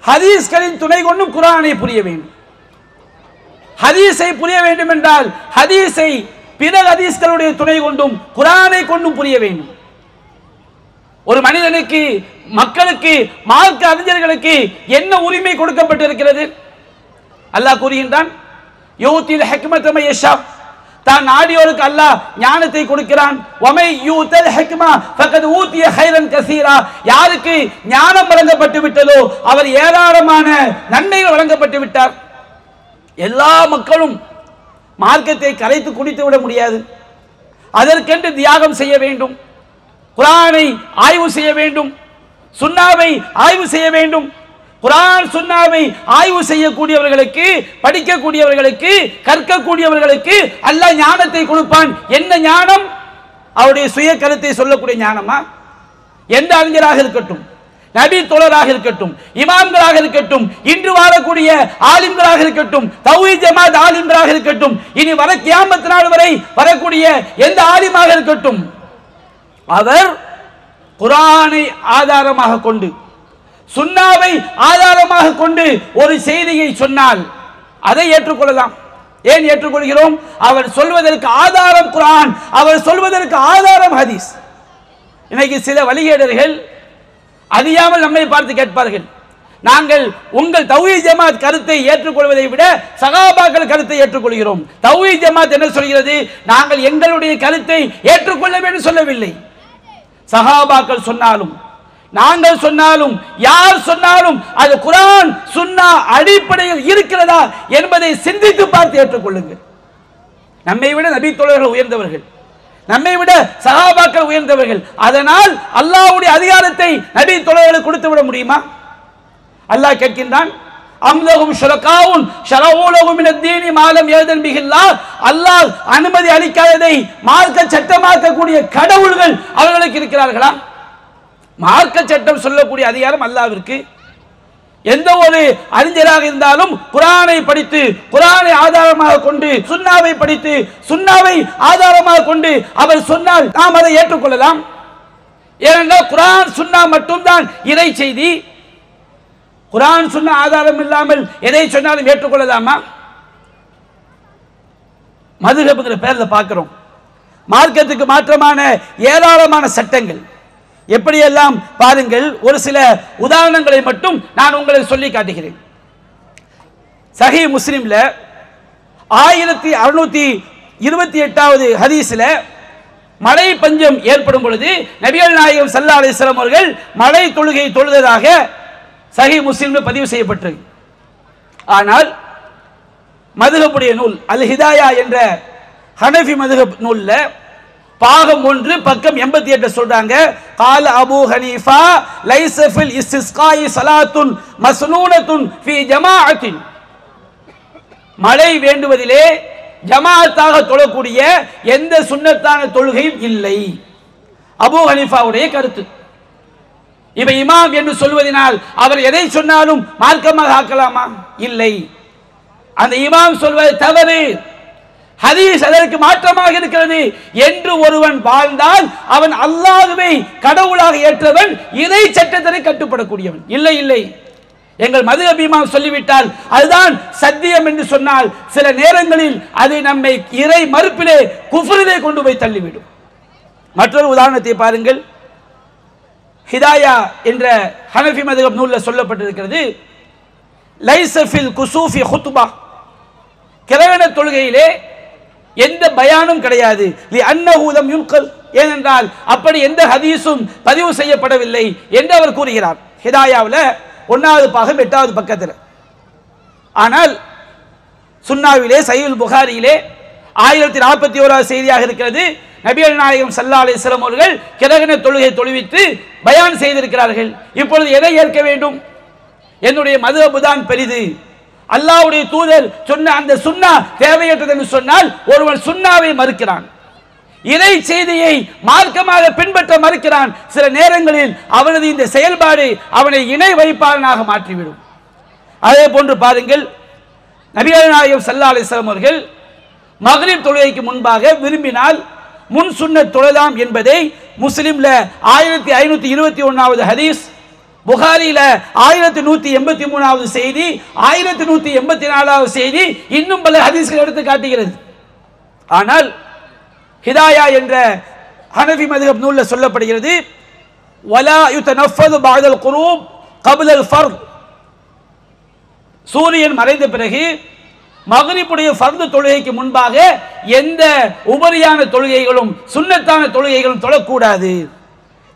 ஹதீஸ்களின் துணை கொண்டும் குர்ஆனை புரிய வேண்டும். ஹதீஸை புரிய வேண்டும் என்றால் ஹதீஸை பிற ஹதீஸ்களுடைய துணை கொண்டும் குர்ஆனை கொண்டும் புரிய வேண்டும். ஒரு மனிதனுக்கு, மக்களுக்கு, மார்க்க அறிஞர்களுக்கு என்ன உரிமை கொடுக்கப்பட்டிருக்கிறது? அல்லாஹ் கூறுகின்றான், யூத்தில் ஹிக்மத மை யஷா. தான் நாடியோருக்கு அல்லாஹ் ஞானத்தை கொடுக்கிறான். வமை யூத்தல் ஹிக்மா ஃபகத் ஊதிய கைரன் கஸீரா. யாருக்கு ஞானம் வழங்கப்பட்டு விட்டதோ அவர் ஏராளமான நன்மைகள் வழங்கப்பட்டு விட்டார். எல்லா மக்களும் மார்க்கத்தை கரைத்து குடித்து விட முடியாது. அதற்கென்று தியாகம் செய்ய வேண்டும். குர்ஆனை ஆய்வு செய்ய வேண்டும், சுன்னாவை ஆய்வு செய்ய வேண்டும். குர்ஆன் சுன்னாவை ஆய்வு செய்யக்கூடியவர்களுக்கு, படிக்கக்கூடியவர்களுக்கு, கற்கக்கூடியவர்களுக்கு அல்லாஹ் ஞானத்தை கொடுப்பான். என்ன ஞானம்? அவருடைய சுய கருத்தை சொல்லக்கூடிய ஞானமா? எந்த அறிஞராக இருக்கட்டும், நபி தோழராக இருக்கட்டும், இமாம்களாக இருக்கட்டும், இன்று வாழக்கூடிய ஆலிம்களாக இருக்கட்டும், தௌஹீத் ஜமாத் ஆலிம்களாக இருக்கட்டும், இனி வர கியாமத் நாள் வரை வரக்கூடிய எந்த ஆலிமாக இருக்கட்டும், அவர் குர்ஆனை ஆதாரமாக கொண்டு, சுன்னாவை ஆதாரமாக கொண்டு ஒரு செய்தியை சொன்னால் அதை ஏற்றுக்கொள்ளலாம். ஏன் ஏற்றுக்கொள்கிறோம்? அவர் சொல்வதற்கு ஆதாரம் குர்ஆன், அவர் சொல்வதற்கு ஆதாரம் ஹதீஸ். இன்னைக்கு சில வழிகேடர்கள் அறியாமல் நம்மை பார்த்து கேட்பார்கள். நாங்கள் உங்கள் தௌஹீத் ஜமாத் கருத்தை ஏற்றுக்கொள்வதை விட சகாபாக்கள் கருத்தை ஏற்றுக்கொள்கிறோம். தௌஹீத் ஜமாத் என்ன சொல்கிறது? நாங்கள் எங்களுடைய கருத்தை ஏற்றுக்கொள்ள வேண்டும் சொல்லவில்லை. சகாபாக்கள் சொன்னாலும் நாங்கள் சொன்னாலும் யார் சொன்னாலும் அது குர்ஆன் சுன்னா அடிப்படையில் இருக்கிறதா என்பதை சிந்தித்து பார்த்து ஏற்றுக்கொள்ளுங்கள். நம்மை விட நபி தோழர்கள் உயர்ந்தவர்கள், நம்மை விட சஹாபாக்கள் உயர்ந்தவர்கள். அதனால் அல்லாஹ்வுடைய அதிகாரத்தை நபி தோழர்களுக்கு கொடுத்து விட முடியுமா? அல்லாஹ் கேட்கின்றான், அம்லஹும் ஷுரகாவுன் ஷரஊ லஹும் மினத்-தீனி மா லம் யஅதன் பிஹில்லாஹ். அல்லாஹ் அனுமதி அளிக்காததை மார்க்க சட்டமாக்கக்கூடிய கடவுள்கள் அவர்களுக்கு இருக்கிறார்களா? மார்க்க சட்டம் சொல்லக்கூடிய அதிகாரம் அல்லாஹ்விற்கு. எந்த ஒரு அறிஞராக இருந்தாலும் குர்ஆனை படித்து குர்ஆனை ஆதாரமாக கொண்டு சுன்னாவை படித்து சுன்னாவை ஆதாரமாக கொண்டு அவர் சொன்னால் நாம் அதை ஏற்றுக்கொள்ளலாம். ஏனென்றால் குர்ஆன் சுன்னா மட்டும்தான் இறை செய்தி. குர்ஆன் சுன்னா ஆதாரம் இல்லாமல் எதை சொன்னாலும் ஏற்றுக்கொள்ளலாமா? மதுஹப்ங்கிற பேரில் பார்க்கிறோம். மார்க்கத்துக்கு மாற்றமான ஏராளமான சட்டங்கள் எப்படியெல்லாம் பாருங்கள். ஒரு சில உதாரணங்களை மட்டும் நான் உங்களுக்கு சொல்லி காட்டுகிறேன். சஹீஹ் முஸ்லிம்ல 1628வது ஹதீஸ்ல மழை பஞ்சம் ஏற்படும் பொழுது நபிகள் நாயகம் ஸல்லல்லாஹு அலைஹி வஸல்லம் அவர்கள் மழை தொழுகை தொழுததாக சஹீஹ் முஸ்லிம்ல பதிவு செய்யப்பட்டது. ஆனால் மதுஹபுடைய நூல் அல் ஹிதாயா என்ற ஹனஃபி மதுஹப் நூல்ல பாகம் 1 பக்கம் 88 சொல்றாங்க, கால அபூ ஹனீஃபா லைஸ ஃபில் இஸ்திஸ்காஇ ஸலாத்துன் மஸ்னூனத்துன் ஃபீ ஜமாஅத்தின். மழை வேண்டுவதிலே ஜமாஅத்தாக தொழக்கூடிய எந்த சுன்னத்தான தொழுகையும் இல்லை. அபூ ஹனீஃபாவுடைய கருத்து. இப்ப இமாம் என்று சொல்வதனால் அவர் எதை சொன்னாலும் மார்க்கமாக ஆக்கலாமா? இல்லை. அந்த இமாம் சொல்வது தவறு, ஹதீஸ் அதற்கு மாற்றமாக இருக்கிறது என்று ஒருவன் வாழ்ந்தால் அவன் அல்லாஹ்வை கடவுளாக ஏற்றவன், இறை சட்டத்திற்கு கட்டுப்படக்கூடியவன். இல்லை இல்லை, எங்கள் மதுஹப் இமாம் சொல்லிவிட்டால் அதுதான் சத்தியம் என்று சொன்னால் சில நேரங்களில் அது நம்மை இறை மறுப்பிலே குஃப்ரிலே கொண்டு போய் தள்ளிவிடும். மற்றொரு உதாரணத்தை பாருங்கள். ஹிதாயா என்ற ஹனஃபி மதுஹப் நூலில் சொல்லப்பட்டிருக்கிறது, லைஸ ஃபில் குசூஃபி குத்பா. கிரகண தொழுகையிலே எந்த பயானும் கிடையாது. லிஅன்னஹு லம் யுன்கல், ஏனென்றால் அப்படி எந்த ஹதீஸும் பதிவு செய்யப்படவில்லை என்று அவர் கூறுகிறார். ஹிதாயாவில் 1வது பாகம் 8வது பக்கத்தில். ஆனால் சுன்னாவிலே சஹீஹுல் புகாரியிலே 1041வது செய்தியாக இருக்கிறது. நபிகள் நாயகம் ஸல்லல்லாஹு அலைஹி வஸல்லம் அவர்கள் கிரகண தொழுகை தொழுவித்து பயான் செய்திருக்கிறார்கள். இப்பொழுது எதை ஏற்க வேண்டும்? என்னுடைய மதுஹப் தான் பெரிது, அல்லாஹ்வுடைய தூதர் சொன்ன அந்த சுன்னா தேவையற்றது என்று சொன்னால் ஒருவன் சுன்னாவை மறுக்கிறான், இறை செய்தியை மார்க்கமாக பின்பற்ற மறுக்கிறான். சில நேரங்களில் அவனது இந்த செயல்பாடு அவனை இணை வைப்பாளனாக மாற்றிவிடும். அதே போன்று பாருங்கள், நபிகள் நாயகம் ஸல்லல்லாஹு அலைஹி வஸல்லம் அவர்கள் மக்ரிப் தொழுகைக்கு முன்பாக விரும்பினால் முன் சுன்னத் தொழலாம் என்பதை முஸ்லிம்ல 1521வது ஹதீஸ், புகாரியில 1183வது செய்தி, 1184வது செய்தி, இன்னும் பல ஹதீஸ்கள் எடுத்து காட்டுகிறது. ஆனால் ஹிதாயா என்ற ஹனஃபி மதுஹப் நூல்ல சொல்லப்படுகிறது, வலா யுதனஃபது பஅதல் குரூப் கப்லல் ஃபர்த். சூரியன் மறைந்த பிறகு மக்ரிபுடைய ஃபர்து தொழுகைக்கு முன்பாக எந்த உபரியான தொழுகைகளும் சுன்னத்தான தொழுகைகளும் தொழக்கூடாது.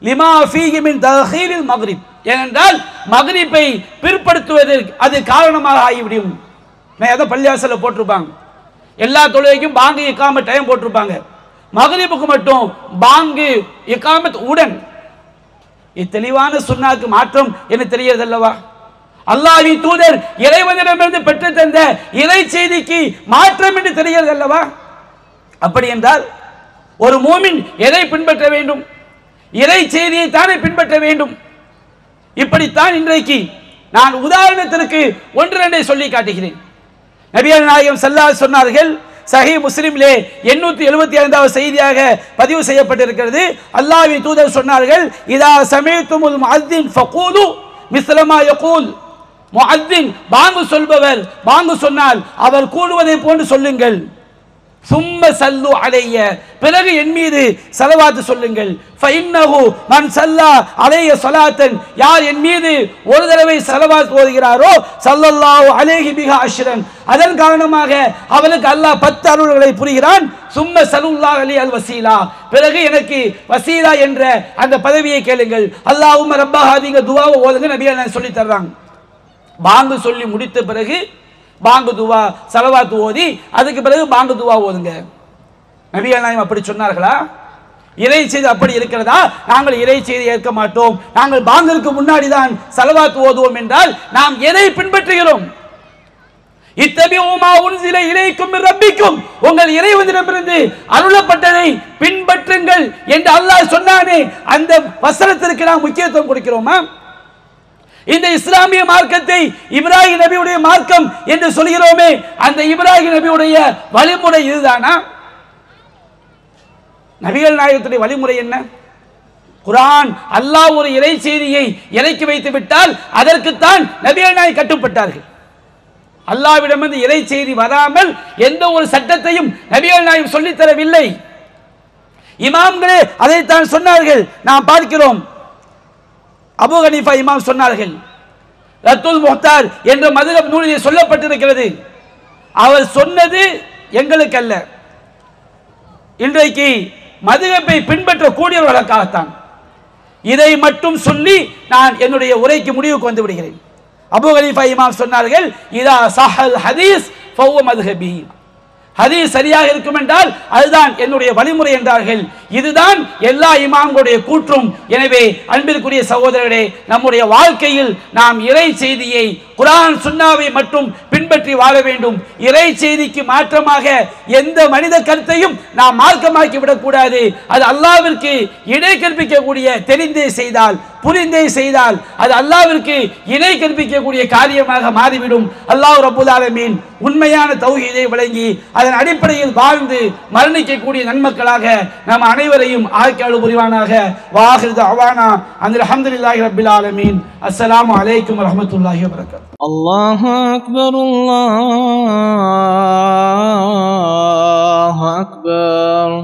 லிமா ஃபீஹி மின் தஹீரில் மக்ரிப், ஏனென்றால் மக்ரிப்பை பிற்படுத்துவதற்கு அது காரணமாக ஆகிவிடும். நான் எதை பள்ளிவாசல்ல போட்டிருப்பாங்க, எல்லா தொழுகைக்கும் பாங்கு இக்காமத் டைம் போட்டிருப்பாங்க, மக்ரிபுக்கு மட்டும் பாங்கு இக்காமத் உடன். இது தெளிவான சுன்னாக்கு மாற்றம் என்ன தெரிகிறது அல்லவா? அல்லாஹ்வின் தூதர் இறைவனிடமிருந்து பெற்று தந்த இறை செய்திக்கு மாற்றம் என்று தெரிகிறது அல்லவா? அப்படி என்றால் ஒரு மூமின் எதை பின்பற்ற வேண்டும்? இறை செய்தியை தானே பின்பற்ற வேண்டும். இப்படித்தான் இன்றைக்கு நான் உதாரணத்திற்கு 1-2 சொல்லி காட்டுகிறேன். நபிகள் நாயகம் ஸல்லல்லாஹு அலைஹி சொன்னார்கள், சஹீஹ் முஸ்லிமிலே 875வது செய்தியாக பதிவு செய்யப்பட்டிருக்கிறது. அல்லாஹ்வின் தூதர் சொன்னார்கள், இதா சமீதுமுல் முஅத்தின் ஃபகூலு மிஸ்ல மா யகூல். முஅத்தின் பாங்கு சொல்பவர் பாங்கு சொன்னால் அவர் கூடுவதை போன்று சொல்லுங்கள். சும்ம சல்லு அலைய, பிறகு என் மீது ஸலவாத் சொல்லுங்கள். ஃபஇன்னஹு மன் ஸல்லா அலைய ஸலாத்தன், யார் என் மீது ஒரு தடவை ஸலவாத் ஓதுகிறாரோ ஸல்லல்லாஹு அலைஹி பிஹா அஷ்ரன், அதன் காரணமாக அவனுக்கு அல்லாஹ் 10 அருள்களை புரிகிறான். சும்ம ஸல்லுல்லாஹு அலைஹி அல் வஸீலா, பிறகு எனக்கு வசீலா என்ற அந்த பதவியை கேளுங்கள். அல்லாஹும்ம ரப்ப ஹாதிங்க துஆவை ஓதுங்க நபிகள் சொல்லி தர்றாங்க. பாங்கு சொல்லி முடித்த பிறகு பாங்கு துவா ஸலவாத் ஓதி அதுக்கு பிறகு பாங்கு துவா ஓதுங்க. நபிகள் நாயகம் அப்படி சொன்னார்களா? இறை செய்தி அப்படி இருக்கிறதா? நாங்கள் இறை செய்தி ஏற்க மாட்டோம், நாங்கள் பாங்கிற்கு முன்னாடி தான் ஸலவாத் ஓதுவோம் என்றால் நாம் எதை பின்பற்றுகிறோம்? இத்தபிஉ மா உன்ஸில இலைக்கும் மின் ரப்பிக்கும், உங்கள் இறைவனிடமிருந்து அருளப்பட்டதை பின்பற்றுங்கள் என்று அல்லாஹ் சொன்னானே, அந்த வசனத்திற்கு நாம் முக்கியத்துவம் கொடுக்கிறோமா? இந்த இஸ்லாமிய மார்க்கத்தை இப்ராஹிம் நபியுடைய மார்க்கம் என்று சொல்கிறோமே, அந்த இப்ராஹிம் நபியுடைய வழிமுறை இதுதானா? நபிகள் நாயகத்துடைய வழிமுறை என்ன? குர்ஆன் அல்லாஹ் ஒரு இறை செய்தியை இறக்கி வைத்து விட்டால் அதற்குத்தான் நபிகள் நாயகம் கட்டுப்பட்டார்கள். அல்லாஹ்விடமிருந்து இறை செய்தி வராமல் எந்த ஒரு சட்டத்தையும் நபிகள் நாயகம் சொல்லித் தரவில்லை. இமாம்களே அதைத்தான் சொன்னார்கள். நாம் பார்க்கிறோம், அபூ ஹனீஃபா இமாம் சொன்னார்கள், ரத்துல் முஹ்தார் என்ற மதுஹப் நூலிலே சொல்லப்பட்டிருக்கிறது, அவர் சொன்னது எங்களுக்கு அல்ல, இன்றைக்கு மதுஹப்பை பின்பற்றக்கூடியவர்களுக்காகத்தான். இதை மட்டும் சொல்லி நான் என்னுடைய உரைக்கு முடிவுக்கு வந்து விடுகிறேன். அபூ ஹனீஃபா இமாம் சொன்னார்கள், இதா ஸஹல் ஹதீஸ் ஃபஹுவ மதுஹபி, ஹதீஸ் சரியாக இருக்கும் என்றால் அதுதான் என்னுடைய வழிமுறை என்றார்கள். இதுதான் எல்லா இமாம்களுடைய கூற்றும். எனவே அன்பிற்குரிய சகோதரர்களே, நம்முடைய வாழ்க்கையில் நாம் இறை செய்தியை குர்ஆன் சுன்னாவை மட்டும் பின்பற்றி வாழ வேண்டும். இறை செய்திக்கு மாற்றமாக எந்த மனித கருத்தையும் நாம் மார்க்கமாக்கி விடக்கூடாது. அது அல்லாஹ்விற்கு இணை கற்பிக்கக்கூடிய, தெரிந்தே செய்தால் புரிந்தே செய்தால் அது அல்லாஹ்விற்கு இணை கற்பிக்கக்கூடிய காரியமாக மாறிவிடும். அல்லாஹ் ரப்பல் ஆலமீன் உண்மையான தௌஹீதை வழங்கி அதன் அடிப்படையில் வாழ்ந்து மரணிக்கக்கூடிய நன்மக்களாக நம் அனைவரையும் ஆக்கியருள் புரிவானாக. வாஹிரு தஅவானா அனில் ஹம்துலில்லாஹி ரப்பில் ஆலமீன். அஸ்ஸலாமு அலைக்கும் வரஹ்மத்துல்லாஹி வபரகாத்துஹு. அல்லாஹு அக்பர், அல்லாஹு அக்பர்.